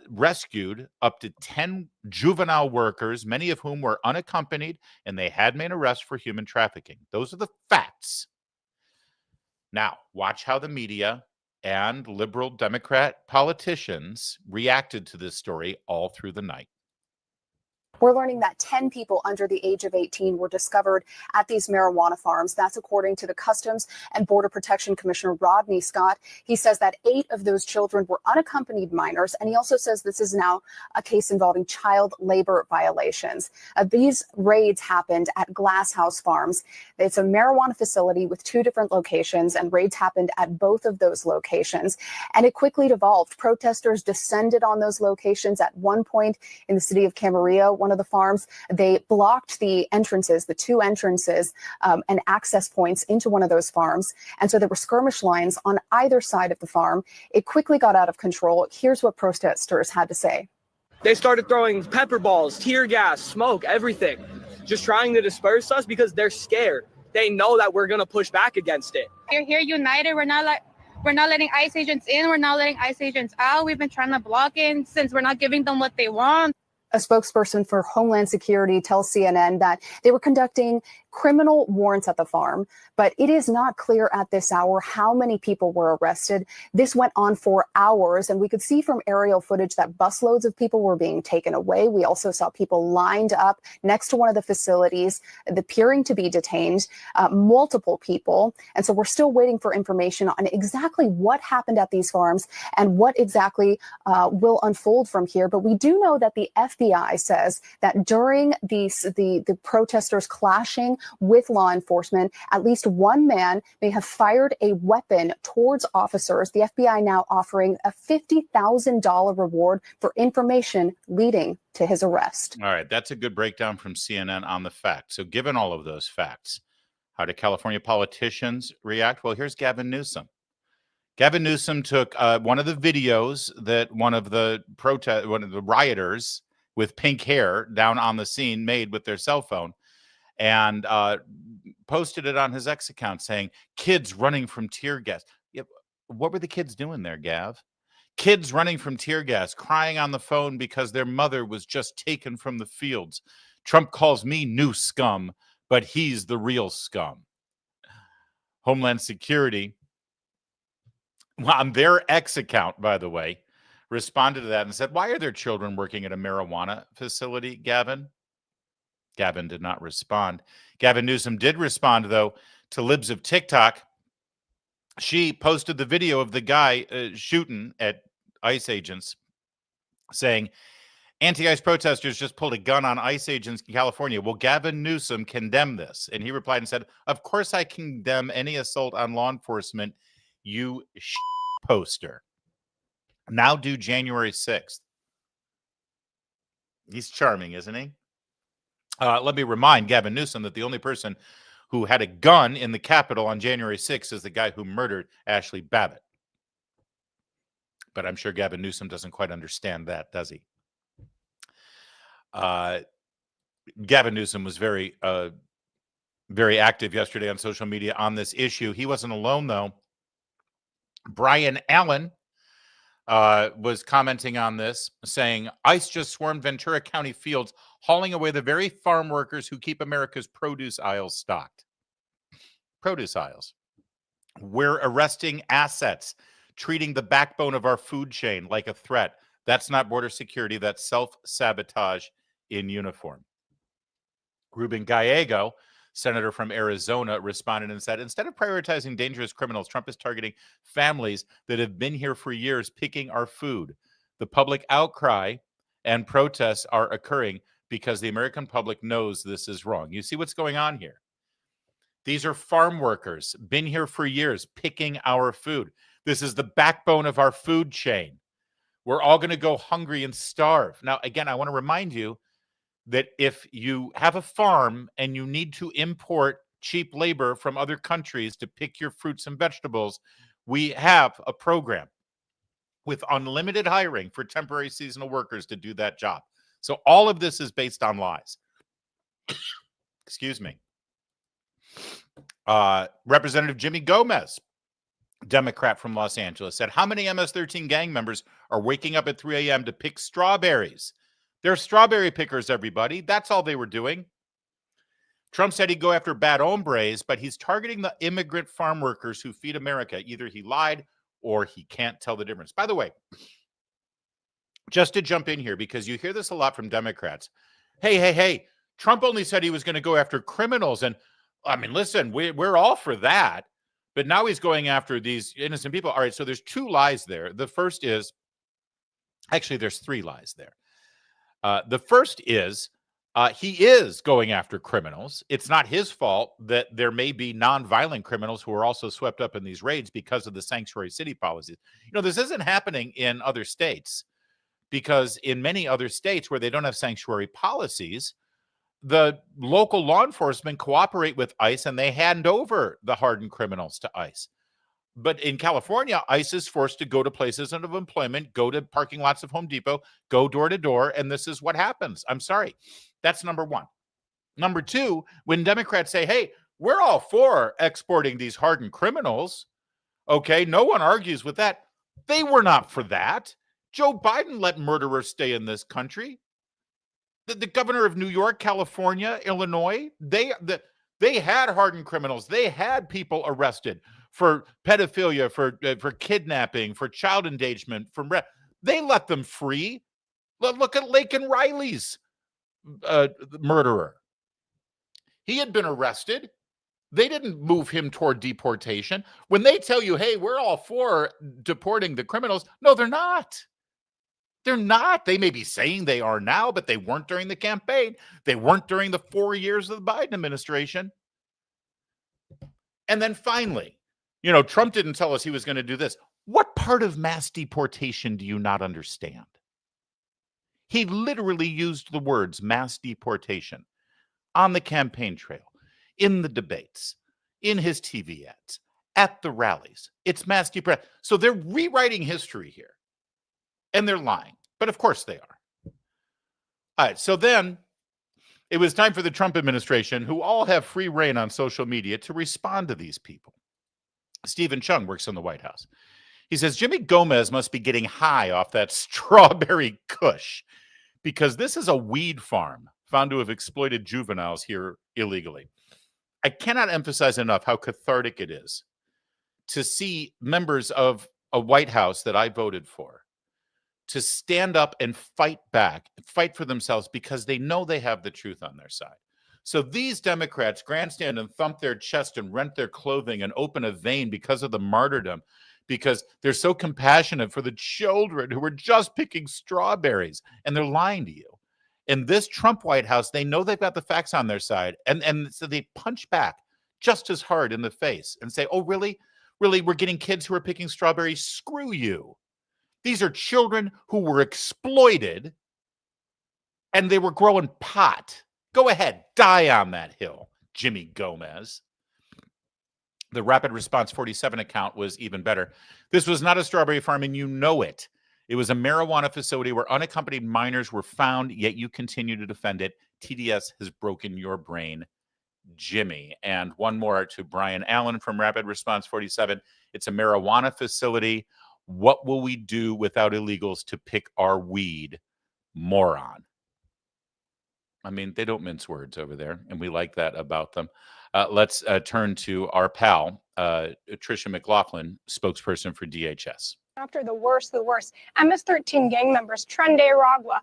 rescued up to 10 juvenile workers, many of whom were unaccompanied, and they had made arrests for human trafficking. Those are the facts. Now, watch how the media and liberal Democrat politicians reacted to this story all through the night. We're learning that 10 people under the age of 18 were discovered at these marijuana farms. That's according to the Customs and Border Protection Commissioner Rodney Scott. He says that 8 of those children were unaccompanied minors, and he also says this is now a case involving child labor violations. These raids happened at Glass House Farms. It's a marijuana facility with 2 different locations, and raids happened at both of those locations. And it quickly devolved. Protesters descended on those locations. At one point in the city of Camarillo, one of the farms, they blocked the entrances, the 2 entrances and access points into one of those farms. And so there were skirmish lines on either side of the farm. It quickly got out of control. Here's what protesters had to say. They started throwing pepper balls, tear gas, smoke, everything, just trying to disperse us because they're scared. They know that we're going to push back against it. We're here united. We're not letting ICE agents in. We're not letting ICE agents out. We've been trying to block it since we're not giving them what they want. A spokesperson for Homeland Security tells CNN that they were conducting criminal warrants at the farm, but it is not clear at this hour how many people were arrested. This went on for hours, and we could see from aerial footage that busloads of people were being taken away. We also saw people lined up next to one of the facilities, appearing to be detained, multiple people. And so we're still waiting for information on exactly what happened at these farms and what exactly will unfold from here. But we do know that the FBI says that during the protesters clashing with law enforcement, at least one man may have fired a weapon towards officers. The FBI now offering a $50,000 reward for information leading to his arrest. All right, that's a good breakdown from CNN on the facts. So given all of those facts, how do California politicians react? Well, here's Gavin Newsom. Gavin Newsom took one of the videos that one of the rioters with pink hair down on the scene made with their cell phone, and posted it on his X account saying, kids running from tear gas. Yep. What were the kids doing there, Gav? Kids running from tear gas, crying on the phone because their mother was just taken from the fields. Trump calls me new scum, but he's the real scum. Homeland Security, on their X account, by the way, responded to that and said, why are there children working at a marijuana facility, Gavin? Gavin did not respond. Gavin Newsom did respond, though, to Libs of TikTok. She posted the video of the guy shooting at ICE agents, saying, anti-ICE protesters just pulled a gun on ICE agents in California. Will Gavin Newsom condemn this? And he replied and said, of course I condemn any assault on law enforcement, you poster. Now due January 6th. He's charming, isn't he? Let me remind Gavin Newsom that the only person who had a gun in the Capitol on January 6th is the guy who murdered Ashley Babbitt. But I'm sure Gavin Newsom doesn't quite understand that, does he? Gavin Newsom was very active yesterday on social media on this issue. He wasn't alone, though. Brian Allen was commenting on this, saying, ICE just swarmed Ventura County fields, hauling away the very farm workers who keep America's produce aisles stocked. Produce aisles. We're arresting assets, treating the backbone of our food chain like a threat. That's not border security. That's self-sabotage in uniform. Ruben Gallego, senator from Arizona, responded and said, instead of prioritizing dangerous criminals, Trump is targeting families that have been here for years picking our food. The public outcry and protests are occurring because the American public knows this is wrong. You see what's going on here? These are farm workers, been here for years, picking our food. This is the backbone of our food chain. We're all going to go hungry and starve. Now, again, I want to remind you that if you have a farm and you need to import cheap labor from other countries to pick your fruits and vegetables, we have a program with unlimited hiring for temporary seasonal workers to do that job. So all of this is based on lies. Excuse me. Representative Jimmy Gomez, Democrat from Los Angeles, said, how many MS-13 gang members are waking up at 3 a.m. to pick strawberries? They're strawberry pickers, everybody. That's all they were doing. Trump said he'd go after bad hombres, but he's targeting the immigrant farm workers who feed America. Either he lied or he can't tell the difference. By the way, just to jump in here, because you hear this a lot from Democrats, hey, Trump only said he was going to go after criminals. And I mean, listen, we're all for that. But now he's going after these innocent people. All right, so there's two lies there. The first is, actually, there's three lies there. The first is he is going after criminals. It's not his fault that there may be nonviolent criminals who are also swept up in these raids because of the sanctuary city policies. You know, this isn't happening in other states, because in many other states where they don't have sanctuary policies, the local law enforcement cooperate with ICE and they hand over the hardened criminals to ICE. But in California, ICE is forced to go to places of employment, go to parking lots of Home Depot, go door to door, and this is what happens. I'm sorry. That's number one. Number two, when Democrats say, hey, we're all for exporting these hardened criminals, okay, no one argues with that. They were not for that. Joe Biden let murderers stay in this country. The governor of New York, California, Illinois, they had hardened criminals. They had people arrested for pedophilia, for kidnapping, for child endangerment, they let them free. Look at Laken Riley's murderer. He had been arrested. They didn't move him toward deportation. When they tell you, hey, we're all for deporting the criminals, no, they're not. They're not. They may be saying they are now, but they weren't during the campaign. They weren't during the 4 years of the Biden administration. And then finally, you know, Trump didn't tell us he was going to do this. What part of mass deportation do you not understand? He literally used the words mass deportation on the campaign trail, in the debates, in his TV ads, at the rallies. It's mass deportation. So they're rewriting history here. And they're lying. But of course they are. All right. So then it was time for the Trump administration, who all have free reign on social media, to respond to these people. Stephen Chung works in the White House. He says, Jimmy Gomez must be getting high off that strawberry kush, because this is a weed farm found to have exploited juveniles here illegally. I cannot emphasize enough how cathartic it is to see members of a White House that I voted for to stand up and fight back, fight for themselves, because they know they have the truth on their side. So these Democrats grandstand and thump their chest and rent their clothing and open a vein because of the martyrdom, because they're so compassionate for the children who were just picking strawberries, and they're lying to you. In this Trump White House, they know they've got the facts on their side, and so they punch back just as hard in the face and say, oh, really? Really, we're getting kids who are picking strawberries? Screw you. These are children who were exploited, and they were growing pot. Go ahead, die on that hill, Jimmy Gomez. The Rapid Response 47 account was even better. This was not a strawberry farm, and you know it. It was a marijuana facility where unaccompanied minors were found, yet you continue to defend it. TDS has broken your brain, Jimmy. And one more to Brian Allen from Rapid Response 47. It's a marijuana facility. What will we do without illegals to pick our weed? Moron. I mean, they don't mince words over there, and we like that about them. Let's turn to our pal, Tricia McLaughlin, spokesperson for DHS. After the worst of the worst, MS-13 gang members, Trende Aragua,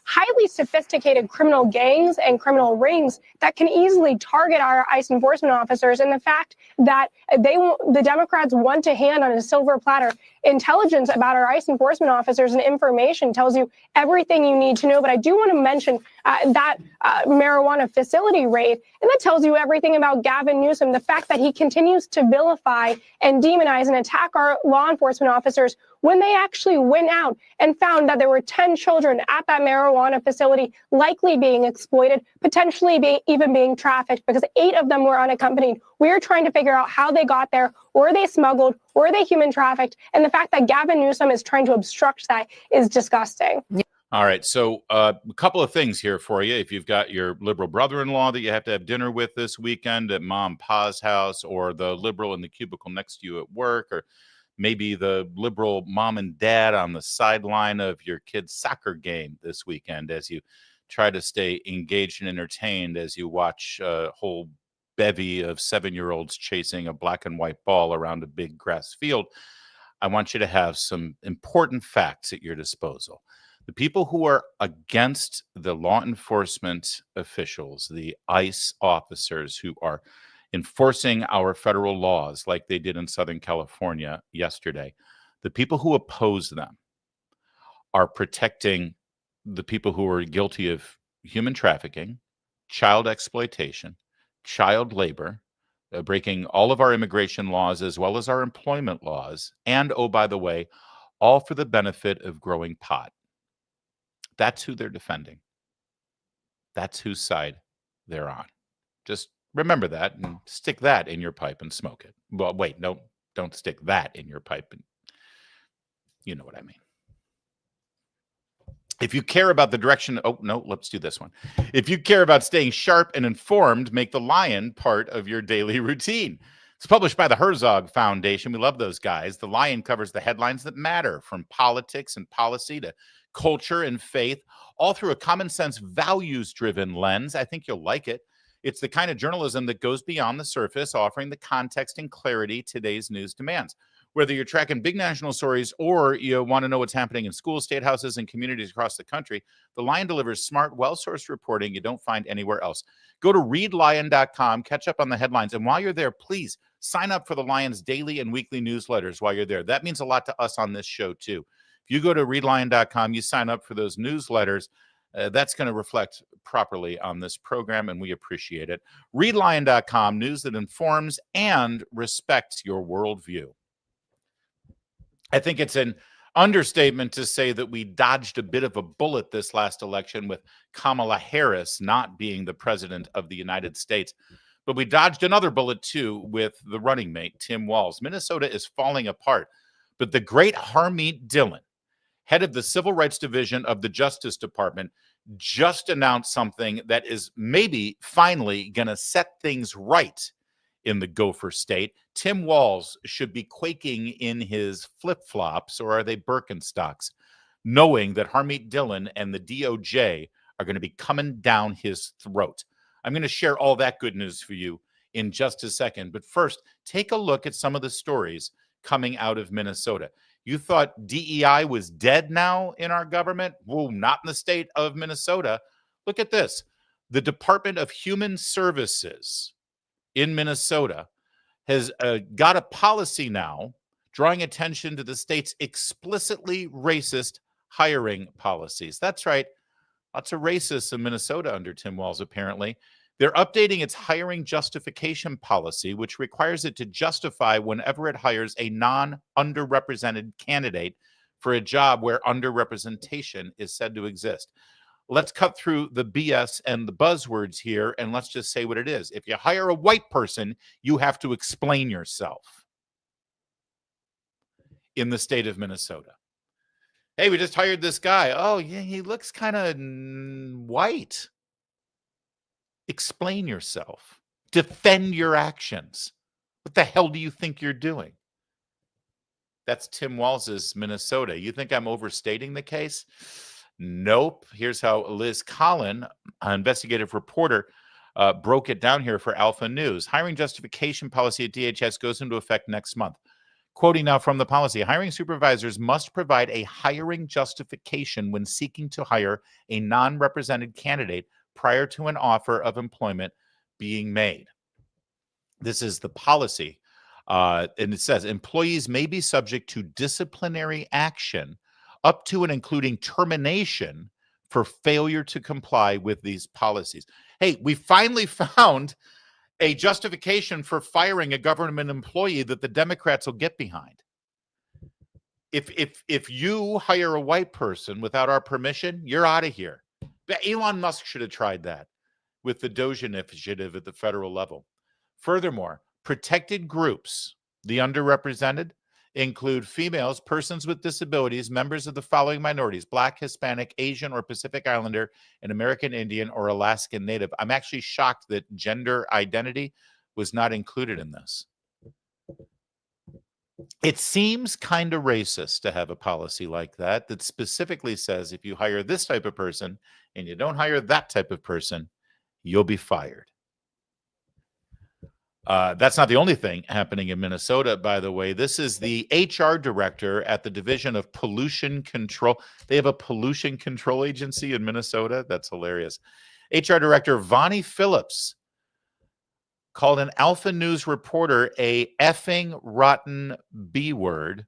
highly sophisticated criminal gangs and criminal rings that can easily target our ICE enforcement officers. And the fact that the Democrats want to hand on a silver platter intelligence about our ICE enforcement officers and information tells you everything you need to know. But I do want to mention that marijuana facility raid, and that tells you everything about Gavin Newsom. The fact that he continues to vilify and demonize and attack our law enforcement officers when they actually went out and found that there were 10 children at that marijuana facility likely being exploited, potentially even being trafficked, because 8 of them were unaccompanied. We are trying to figure out how they got there. Were they smuggled? Were they human trafficked? And the fact that Gavin Newsom is trying to obstruct that is disgusting. All right. So a couple of things here for you. If you've got your liberal brother-in-law that you have to have dinner with this weekend at Mom and Pa's house, or the liberal in the cubicle next to you at work, or maybe the liberal mom and dad on the sideline of your kid's soccer game this weekend, as you try to stay engaged and entertained as you watch a whole bevy of 7-year-olds chasing a black and white ball around a big grass field, I want you to have some important facts at your disposal. The people who are against the law enforcement officials, the ICE officers who are enforcing our federal laws like they did in Southern California yesterday, the people who oppose them are protecting the people who are guilty of human trafficking, child exploitation, child labor, breaking all of our immigration laws as well as our employment laws, and, oh, by the way, all for the benefit of growing pot. That's who they're defending. That's whose side they're on. Just remember that and stick that in your pipe and smoke it. Well, wait, no, don't stick that in your pipe. And you know what I mean. If you care about the direction, oh, no, let's do this one. If you care about staying sharp and informed, make The Lion part of your daily routine. It's published by the Herzog Foundation. We love those guys. The Lion covers the headlines that matter, from politics and policy to culture and faith, all through a common sense, values-driven lens. I think you'll like it. It's the kind of journalism that goes beyond the surface, offering the context and clarity today's news demands. Whether you're tracking big national stories or you want to know what's happening in schools, state houses, and communities across the country, The Lion delivers smart, well-sourced reporting you don't find anywhere else. Go to readlion.com, catch up on the headlines, and while you're there, please sign up for The Lion's daily and weekly newsletters while you're there. That means a lot to us on this show, too. If you go to readlion.com, you sign up for those newsletters, that's going to reflect properly on this program, and we appreciate it. Readlion.com, news that informs and respects your worldview. I think it's an understatement to say that we dodged a bit of a bullet this last election with Kamala Harris not being the president of the United States. But we dodged another bullet, too, with the running mate, Tim Walz. Minnesota is falling apart. But the great Harmeet Dillon, head of the Civil Rights Division of the Justice Department, just announced something that is maybe finally going to set things right in the Gopher State. Tim Walz should be quaking in his flip-flops, or are they Birkenstocks, knowing that Harmeet Dillon and the DOJ are going to be coming down his throat. I'm going to share all that good news for you in just a second. But first, take a look at some of the stories coming out of Minnesota. You thought DEI was dead now in our government? Whoa, not in the state of Minnesota. Look at this. The Department of Human Services in Minnesota has got a policy now drawing attention to the state's explicitly racist hiring policies. That's right. Lots of racists in Minnesota under Tim Walz, apparently. They're updating its hiring justification policy, which requires it to justify whenever it hires a non-underrepresented candidate for a job where underrepresentation is said to exist. Let's cut through the BS and the buzzwords here, and let's just say what it is. If you hire a white person, you have to explain yourself in the state of Minnesota. Hey, we just hired this guy. Oh, yeah, he looks kind of white. Explain yourself. Defend your actions. What the hell do you think you're doing? That's Tim Walz's Minnesota. You think I'm overstating the case? Nope. Here's how Liz Collin, an investigative reporter, broke it down here for Alpha News. Hiring justification policy at DHS goes into effect next month. Quoting now from the policy, hiring supervisors must provide a hiring justification when seeking to hire a non-represented candidate prior to an offer of employment being made. This is the policy. And it says employees may be subject to disciplinary action up to and including termination for failure to comply with these policies. Hey, we finally found a justification for firing a government employee that the Democrats will get behind. If you hire a white person without our permission, you're out of here. Elon Musk should have tried that with the Doge initiative at the federal level. Furthermore, protected groups, the underrepresented, include females, persons with disabilities, members of the following minorities: Black, Hispanic, Asian, or Pacific Islander, and American Indian or Alaskan Native. I'm actually shocked that gender identity was not included in this. It seems kind of racist to have a policy like that that specifically says if you hire this type of person and you don't hire that type of person, you'll be fired. That's not the only thing happening in Minnesota, by the way. This is the HR director at the Division of Pollution Control. They have a pollution control agency in Minnesota. That's hilarious. HR director Vonnie Phillips called an Alpha News reporter a effing rotten B word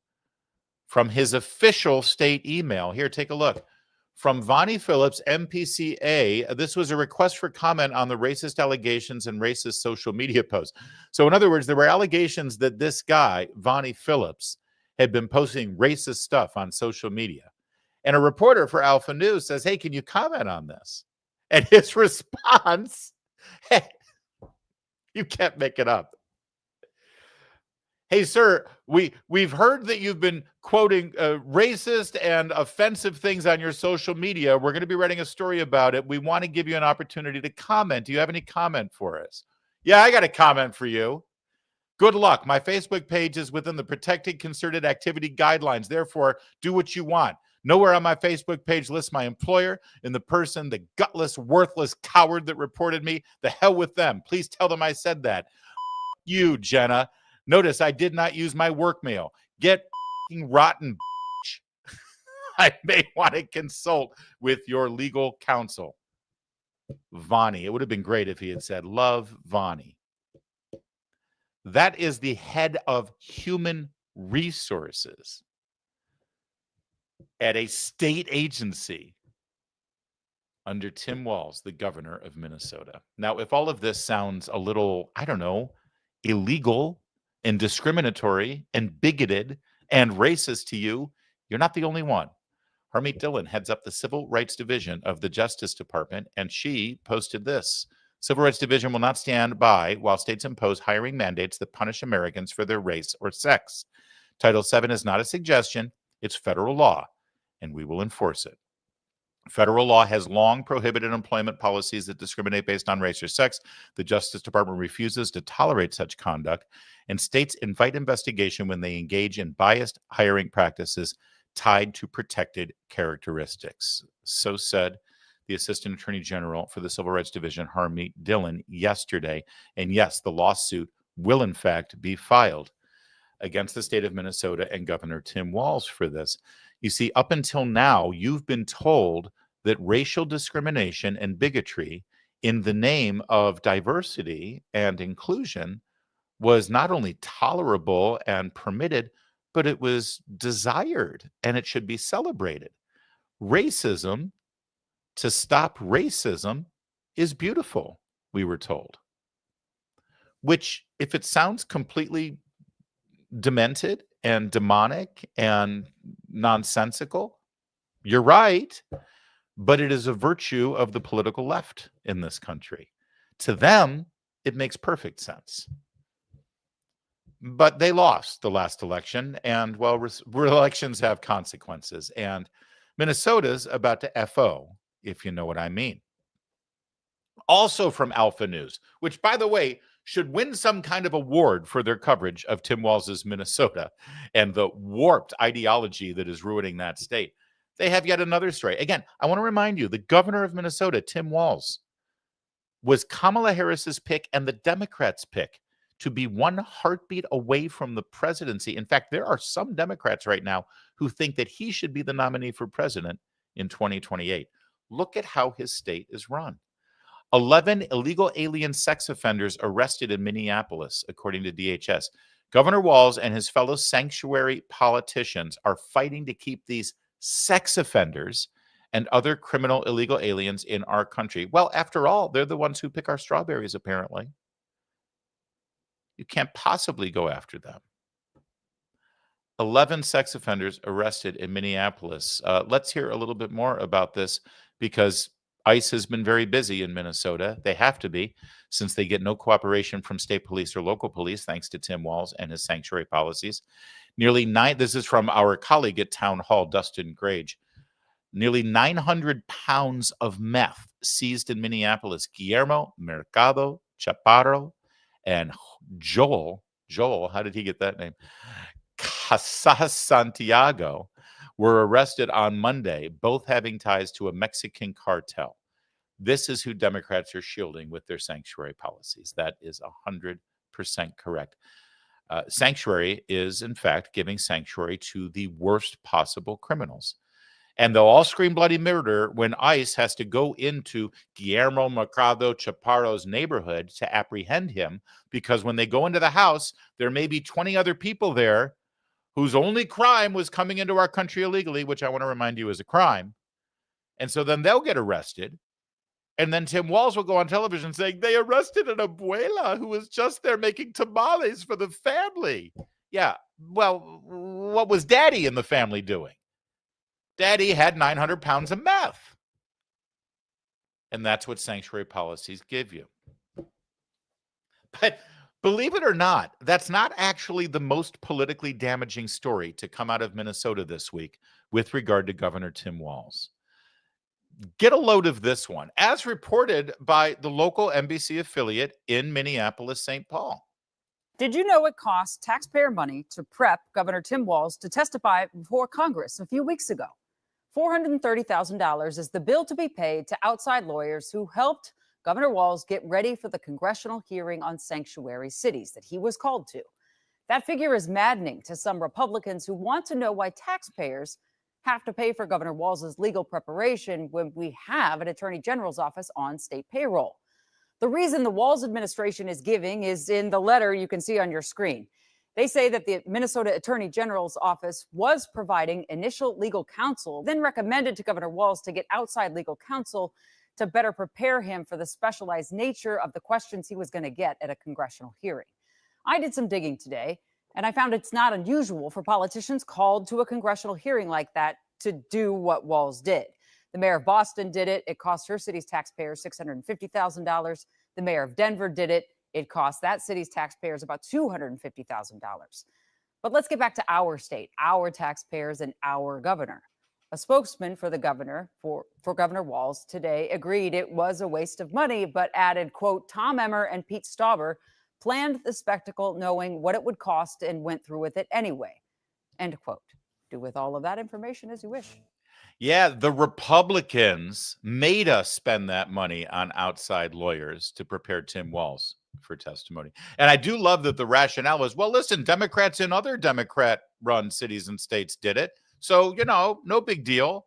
from his official state email. Here, take a look. From Vonnie Phillips, MPCA, this was a request for comment on the racist allegations and racist social media posts. So in other words, there were allegations that this guy, Vonnie Phillips, had been posting racist stuff on social media. And a reporter for Alpha News says, hey, can you comment on this? And his response, hey, you can't make it up. Hey, sir, we've heard that you've been quoting racist and offensive things on your social media. We're going to be writing a story about it. We want to give you an opportunity to comment. Do you have any comment for us? Yeah, I got a comment for you. Good luck. My Facebook page is within the protected concerted activity guidelines. Therefore, do what you want. Nowhere on my Facebook page lists my employer and the person, the gutless, worthless coward that reported me. The hell with them. Please tell them I said that. You, Jenna. Notice I did not use my work mail. Get rotten. I may want to consult with your legal counsel. Vonnie. It would have been great if he had said, love Vonnie. That is the head of human resources at a state agency under Tim Walz, the governor of Minnesota. Now, if all of this sounds a little, I don't know, illegal and discriminatory and bigoted and racist to you, you're not the only one. Harmeet Dillon heads up the Civil Rights Division of the Justice Department, and she posted this. Civil Rights Division will not stand by while states impose hiring mandates that punish Americans for their race or sex. Title VII is not a suggestion, it's federal law, and we will enforce it. Federal law has long prohibited employment policies that discriminate based on race or sex. The Justice Department refuses to tolerate such conduct, and states invite investigation when they engage in biased hiring practices tied to protected characteristics. So said the Assistant Attorney General for the Civil Rights Division, Harmeet Dillon, yesterday. And yes, the lawsuit will in fact be filed against the state of Minnesota and Governor Tim Walz for this. You see, up until now, you've been told that racial discrimination and bigotry in the name of diversity and inclusion was not only tolerable and permitted, but it was desired and it should be celebrated. Racism, to stop racism, is beautiful, we were told. Which, if it sounds completely demented and demonic and nonsensical, you're right, but it is a virtue of the political left in this country. To them, it makes perfect sense. But they lost the last election, and well, elections have consequences, and Minnesota's about to FO, if you know what I mean. Also from Alpha News, which, by the way, should win some kind of award for their coverage of Tim Walz's Minnesota and the warped ideology that is ruining that state. They have yet another story. Again, I want to remind you, the governor of Minnesota, Tim Walz, was Kamala Harris's pick and the Democrats' pick to be one heartbeat away from the presidency. In fact, there are some Democrats right now who think that he should be the nominee for president in 2028. Look at how his state is run. 11 illegal alien sex offenders arrested in Minneapolis, according to DHS. Governor Walz and his fellow sanctuary politicians are fighting to keep these sex offenders and other criminal illegal aliens in our country. Well, after all, they're the ones who pick our strawberries, apparently. You can't possibly go after them. 11 sex offenders arrested in Minneapolis. Let's hear a little bit more about this, because ICE has been very busy in Minnesota. They have to be, since they get no cooperation from state police or local police, thanks to Tim Walz and his sanctuary policies. This is from our colleague at Town Hall, Dustin Grage. Nearly 900 pounds of meth seized in Minneapolis. Guillermo Mercado Chaparro and Joel, how did he get that name? Casas Santiago were arrested on Monday, both having ties to a Mexican cartel. This is who Democrats are shielding with their sanctuary policies. That is 100% 100% correct. Sanctuary is, in fact, giving sanctuary to the worst possible criminals. And they'll all scream bloody murder when ICE has to go into Guillermo Mercado Chaparro's neighborhood to apprehend him, because when they go into the house, there may be 20 other people there whose only crime was coming into our country illegally, which I want to remind you is a crime. And so then they'll get arrested. And then Tim Walz will go on television saying they arrested an abuela who was just there making tamales for the family. Yeah, well, what was Daddy and the family doing? Daddy had 900 pounds of meth. And that's what sanctuary policies give you. But believe it or not, that's not actually the most politically damaging story to come out of Minnesota this week with regard to Governor Tim Walz. Get a load of this one, as reported by the local NBC affiliate in Minneapolis, St. Paul. Did you know it cost taxpayer money to prep Governor Tim Walz to testify before Congress a few weeks ago? $430,000 is the bill to be paid to outside lawyers who helped Governor Walz get ready for the congressional hearing on sanctuary cities that he was called to. That figure is maddening to some Republicans who want to know why taxpayers have to pay for Governor Walz's legal preparation when we have an attorney general's office on state payroll. The reason the Walz administration is giving is in the letter you can see on your screen. They say that the Minnesota Attorney General's office was providing initial legal counsel, then recommended to Governor Walz to get outside legal counsel to better prepare him for the specialized nature of the questions he was going to get at a congressional hearing. I did some digging today, and I found it's not unusual for politicians called to a congressional hearing like that to do what Walz did. The mayor of Boston did it. It cost her city's taxpayers $650,000. The mayor of Denver did it. It cost that city's taxpayers about $250,000. But let's get back to our state, our taxpayers, and our governor. A spokesman for the governor, for Governor Walz today, agreed it was a waste of money, but added, quote, Tom Emmer and Pete Stauber planned the spectacle knowing what it would cost and went through with it anyway, end quote. Do with all of that information as you wish. Yeah, the Republicans made us spend that money on outside lawyers to prepare Tim Walz for testimony. And I do love that the rationale was, well, listen, Democrats in other Democrat-run cities and states did it. So, no big deal.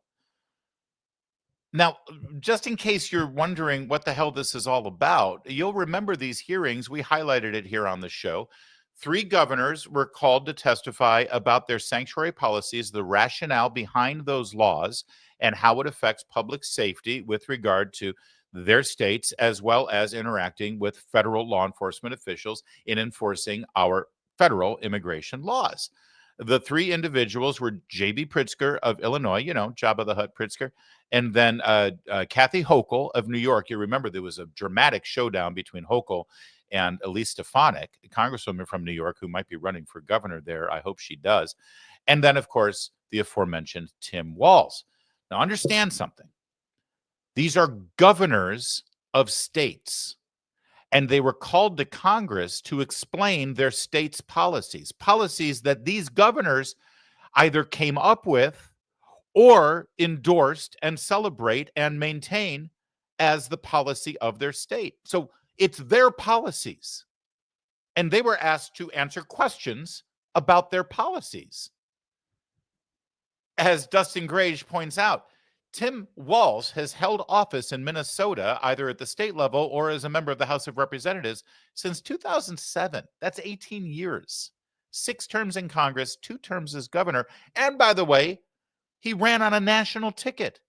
Now, just in case you're wondering what the hell this is all about, you'll remember these hearings. We highlighted it here on the show. 3 governors were called to testify about their sanctuary policies, the rationale behind those laws, and how it affects public safety with regard to their states, as well as interacting with federal law enforcement officials in enforcing our federal immigration laws. The 3 individuals were J.B. Pritzker of Illinois, Jabba the Hutt Pritzker, and then Kathy Hochul of New York. You remember there was a dramatic showdown between Hochul and Elise Stefanik, a congresswoman from New York who might be running for governor there. I hope she does. And then, of course, the aforementioned Tim Walz. Now, understand something. These are governors of states, and they were called to Congress to explain their state's policies that these governors either came up with or endorsed and celebrate and maintain as the policy of their state. So it's their policies, and they were asked to answer questions about their policies. As Dustin Grage points out, Tim Walz has held office in Minnesota, either at the state level or as a member of the House of Representatives, since 2007. That's 18 years. 6 terms in Congress, 2 terms as governor. And by the way, he ran on a national ticket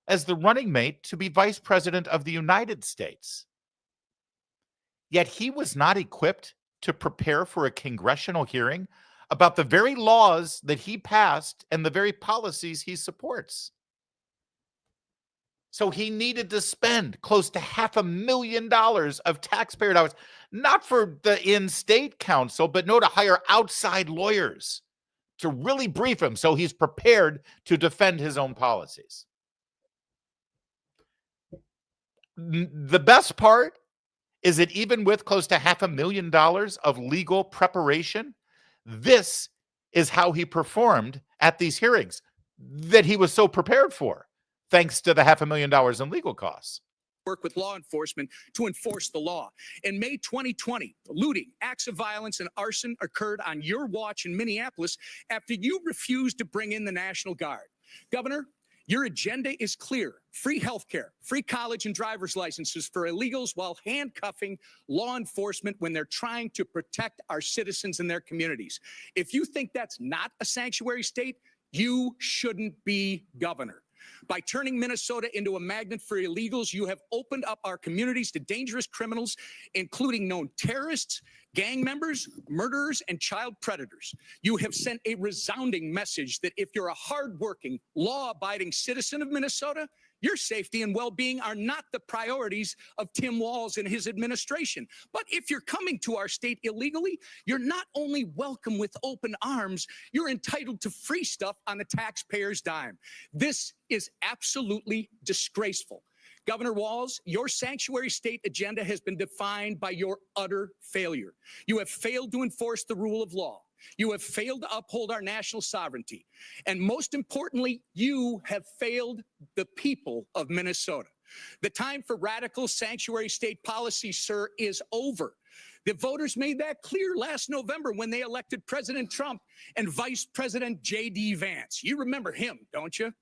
as the running mate to be vice president of the United States. Yet he was not equipped to prepare for a congressional hearing about the very laws that he passed and the very policies he supports. So he needed to spend close to $500,000 of taxpayer dollars, not for the in-state counsel, but to hire outside lawyers to really brief him so he's prepared to defend his own policies. The best part is that even with close to $500,000 of legal preparation, this is how he performed at these hearings that he was so prepared for, thanks to the $500,000 in legal costs. work with law enforcement to enforce the law. In May 2020, looting, acts of violence, and arson occurred on your watch in Minneapolis after you refused to bring in the National Guard. Governor, your agenda is clear. Free health care, free college and driver's licenses for illegals while handcuffing law enforcement when they're trying to protect our citizens and their communities. If you think that's not a sanctuary state, you shouldn't be governor. By turning Minnesota into a magnet for illegals, you have opened up our communities to dangerous criminals, including known terrorists, gang members, murderers, and child predators. You have sent a resounding message that if you're a hardworking, law-abiding citizen of Minnesota, your safety and well-being are not the priorities of Tim Walz and his administration. But if you're coming to our state illegally, you're not only welcome with open arms, you're entitled to free stuff on the taxpayer's dime. This is absolutely disgraceful. Governor Walz, your sanctuary state agenda has been defined by your utter failure. You have failed to enforce the rule of law. You have failed to uphold our national sovereignty. And most importantly, you have failed the people of Minnesota. The time for radical sanctuary state policy, sir, is over. The voters made that clear last November when they elected President Trump and Vice President J.D. Vance. You remember him, don't you?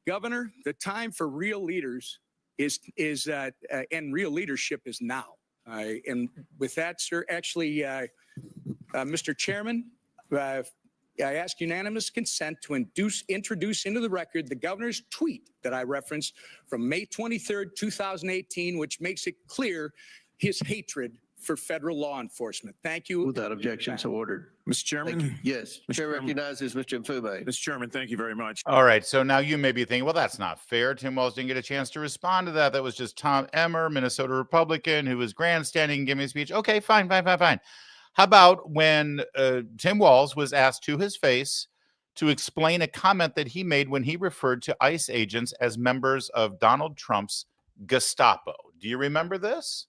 Governor, the time for real leaders and real leadership is now. And with that, sir, actually, Mr. Chairman, I ask unanimous consent to introduce into the record the governor's tweet that I referenced from May 23rd, 2018, which makes it clear his hatred for federal law enforcement. Thank you. Without objection, so ordered. Mr. Chairman? Yes. Chair recognizes Mr. Mfume. Mr. Chairman, thank you very much. All right. So now you may be thinking, well, that's not fair. Tim Walz didn't get a chance to respond to that. That was just Tom Emmer, Minnesota Republican, who was grandstanding and giving a speech. Okay, fine. How about when Tim Walz was asked to his face to explain a comment that he made when he referred to ICE agents as members of Donald Trump's Gestapo? Do you remember this?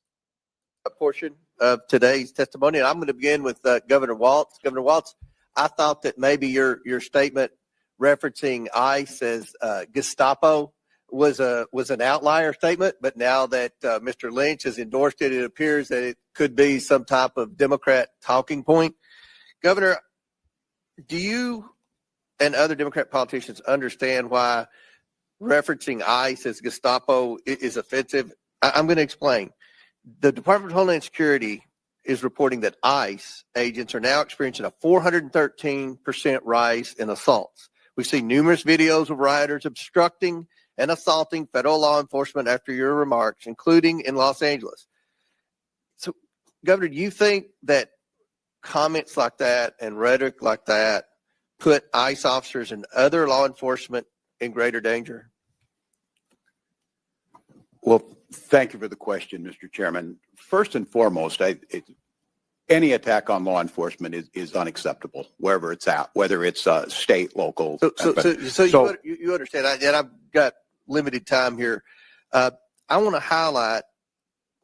A portion of today's testimony, and I'm going to begin with Governor Walz. Governor Walz, I thought that maybe your statement referencing ICE as Gestapo was an outlier statement, but now that Mr. Lynch has endorsed it, it appears that it could be some type of Democrat talking point. Governor, do you and other Democrat politicians understand why referencing ICE as Gestapo is offensive? I'm going to explain. The Department of Homeland Security is reporting that ICE agents are now experiencing a 413% rise in assaults. We've seen numerous videos of rioters obstructing and assaulting federal law enforcement after your remarks, including in Los Angeles. So, Governor, do you think that comments like that and rhetoric like that put ICE officers and other law enforcement in greater danger? Well, thank you for the question, Mr. Chairman. First and foremost, any attack on law enforcement is unacceptable, wherever it's at, whether it's state, local. So you understand, and I've got limited time here. I want to highlight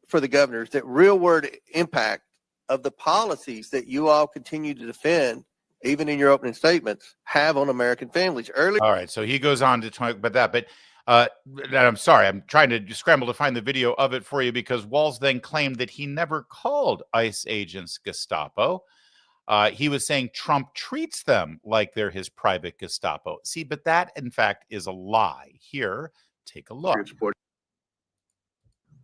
for the governors that real-world impact of the policies that you all continue to defend, even in your opening statements, have on American families. All right, so he goes on to talk about that, but I'm sorry, I'm trying to scramble to find the video of it for you because Walz then claimed that he never called ICE agents Gestapo. He was saying Trump treats them like they're his private Gestapo. See, but that, in fact, is a lie. Here, take a look.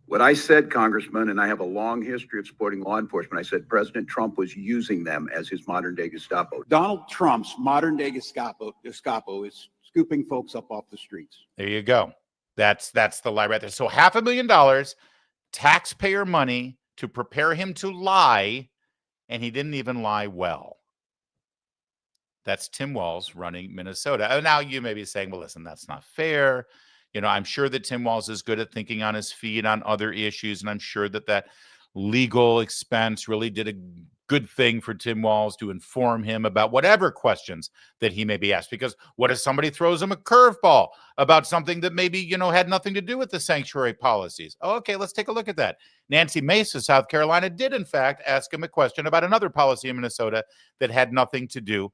What I said, Congressman, and I have a long history of supporting law enforcement, I said President Trump was using them as his modern-day Gestapo. Donald Trump's modern-day Gestapo is scooping folks up off the streets. There you go. That's the lie right there. So $500,000 taxpayer money to prepare him to lie, and he didn't even lie well. That's Tim Walz running Minnesota. And now you may be saying, well, listen, that's not fair. You know, I'm sure that Tim Walz is good at thinking on his feet on other issues, and I'm sure that legal expense really did a good thing for Tim Walz to inform him about whatever questions that he may be asked. Because what if somebody throws him a curveball about something that maybe, had nothing to do with the sanctuary policies? Oh, okay, let's take a look at that. Nancy Mace of South Carolina did, in fact, ask him a question about another policy in Minnesota that had nothing to do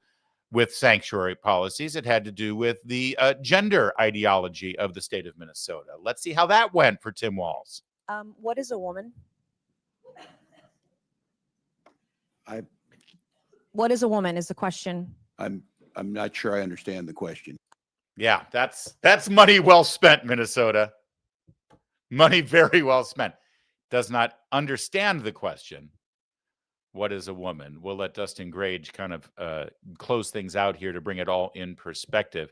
with sanctuary policies. It had to do with the gender ideology of the state of Minnesota. Let's see how that went for Tim Walz. What is a woman? What is a woman is the question. I'm not sure I understand the question. Yeah, that's money well spent, Minnesota. Money very well spent. Does not understand the question. What is a woman? We'll let Dustin Grage kind of close things out here to bring it all in perspective,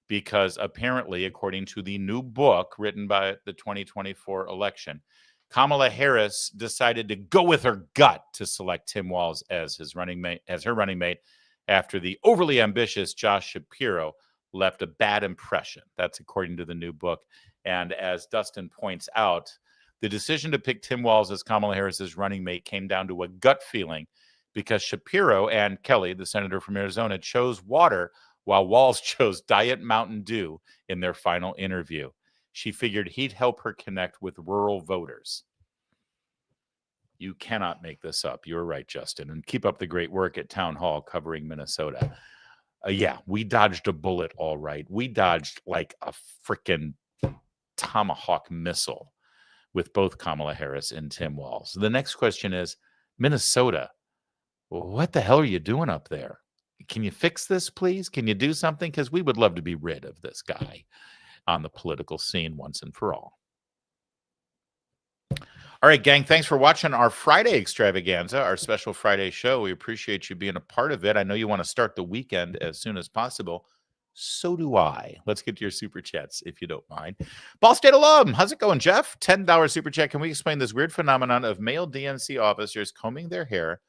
because apparently, according to the new book written by the 2024 election, Kamala Harris decided to go with her gut to select Tim Walz as her running mate after the overly ambitious Josh Shapiro left a bad impression. That's according to the new book. And as Dustin points out, the decision to pick Tim Walz as Kamala Harris's running mate came down to a gut feeling because Shapiro and Kelly, the senator from Arizona, chose water while Walz chose Diet Mountain Dew in their final interview. She figured he'd help her connect with rural voters. You cannot make this up. You're right, Justin. And keep up the great work at Town Hall covering Minnesota. Yeah, we dodged a bullet all right. We dodged like a freaking Tomahawk missile with both Kamala Harris and Tim Walz. The next question is, Minnesota, what the hell are you doing up there? Can you fix this, please? Can you do something? Because we would love to be rid of this guy on the political scene once and for all. All right, gang, thanks for watching our Friday extravaganza, our special Friday show. We appreciate you being a part of it. I know you want to start the weekend as soon as possible. So do I. Let's get to your super chats, if you don't mind. Ball State alum, how's it going, Jeff? $10 super chat. Can we explain this weird phenomenon of male DNC officers combing their hair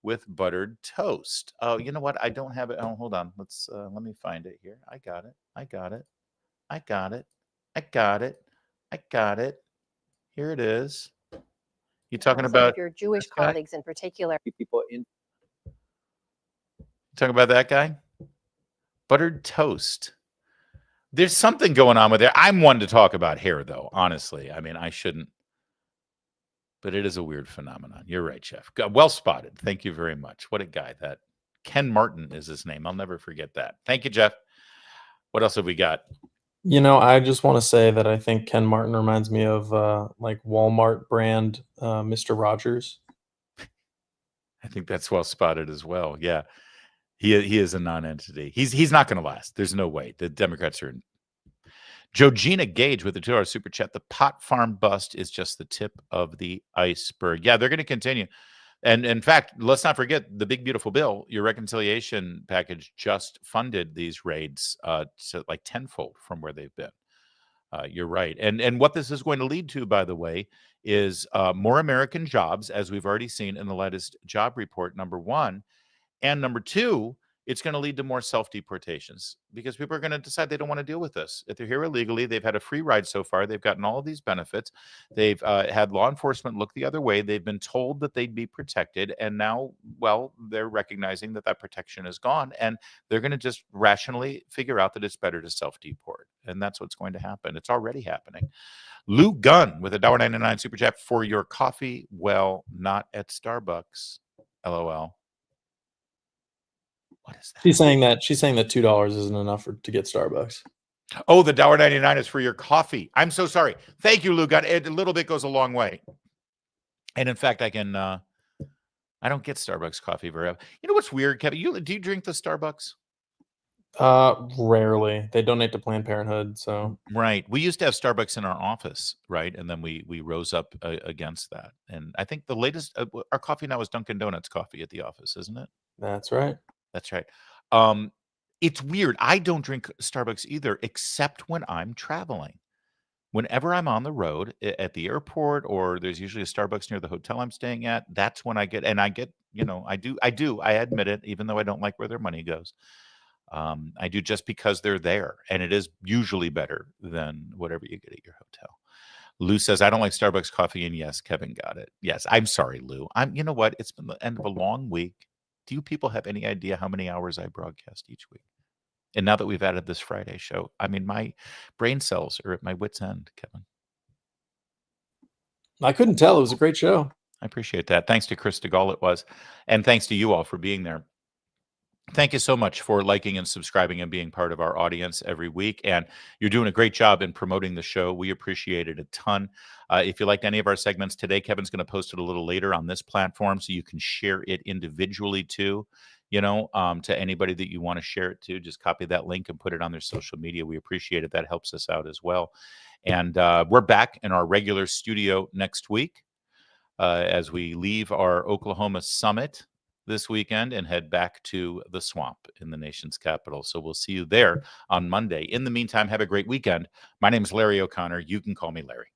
with buttered toast? Oh, you know what? I don't have it. Oh, hold on. Let me find it here. I got it. Here it is. You talking about your Jewish colleagues in particular? Talking about that guy? Buttered toast. There's something going on with it. I'm one to talk about hair, though, honestly. I mean, I shouldn't. But it is a weird phenomenon. You're right, Jeff. Well spotted. Thank you very much. What a guy. That Ken Martin is his name. I'll never forget that. Thank you, Jeff. What else have we got? You know, I just want to say that I think Ken Martin reminds me of like Walmart brand Mr. Rogers. I think that's well spotted as well. Yeah. He is a non-entity. He's not going to last. There's no way. The Democrats are in. Georgina Gage with the $2 super chat. The pot farm bust is just the tip of the iceberg. Yeah, they're going to continue. And in fact, let's not forget the big, beautiful bill. Your reconciliation package just funded these raids to like tenfold from where they've been. You're right. And what this is going to lead to, by the way, is more American jobs, as we've already seen in the latest job report, number one. And number two, it's going to lead to more self-deportations because people are going to decide they don't want to deal with this. If they're here illegally, they've had a free ride so far. They've gotten all of these benefits. They've had law enforcement look the other way. They've been told that they'd be protected. And now, well, they're recognizing that that protection is gone. And they're going to just rationally figure out that it's better to self-deport. And that's what's going to happen. It's already happening. Lou Gunn with a $1.99 super chat for your coffee. Well, not at Starbucks. LOL. What is that? She's saying that $2 isn't enough to get Starbucks. Oh, the $1.99 is for your coffee. I'm so sorry. Thank you, Lou. A little bit goes a long way. And in fact, I don't get Starbucks coffee very often. You know what's weird, Kevin? Do you drink the Starbucks? Rarely. They donate to Planned Parenthood, so. Right. We used to have Starbucks in our office, right? And then we rose up against that. And I think the latest, our coffee now is Dunkin' Donuts coffee at the office, isn't it? That's right. That's right. It's weird. I don't drink Starbucks either, except when I'm traveling. Whenever I'm on the road at the airport, or there's usually a Starbucks near the hotel I'm staying at, that's when I get, I admit it, even though I don't like where their money goes. I do just because they're there, and it is usually better than whatever you get at your hotel. Lou says, I don't like Starbucks coffee, and yes, Kevin got it. Yes, I'm sorry, Lou. You know what? It's been the end of a long week. Do you people have any idea how many hours I broadcast each week? And now that we've added this Friday show, I mean, my brain cells are at my wit's end, Kevin. I couldn't tell. It was a great show. I appreciate that. Thanks to Chris Stigall, it was. And thanks to you all for being there. thank you so much for liking and subscribing and being part of our audience every week. And you're doing a great job in promoting the show. We appreciate it a ton. If you liked any of our segments today, Kevin's going to post it a little later on this platform so you can share it individually too. To anybody that you want to share it to, just copy that link and put it on their social media. We appreciate it. That helps us out as well. And we're back in our regular studio next week as we leave our Oklahoma summit this weekend and head back to the swamp in the nation's capital. So we'll see you there on Monday. In the meantime, have a great weekend. My name is Larry O'Connor. You can call me Larry.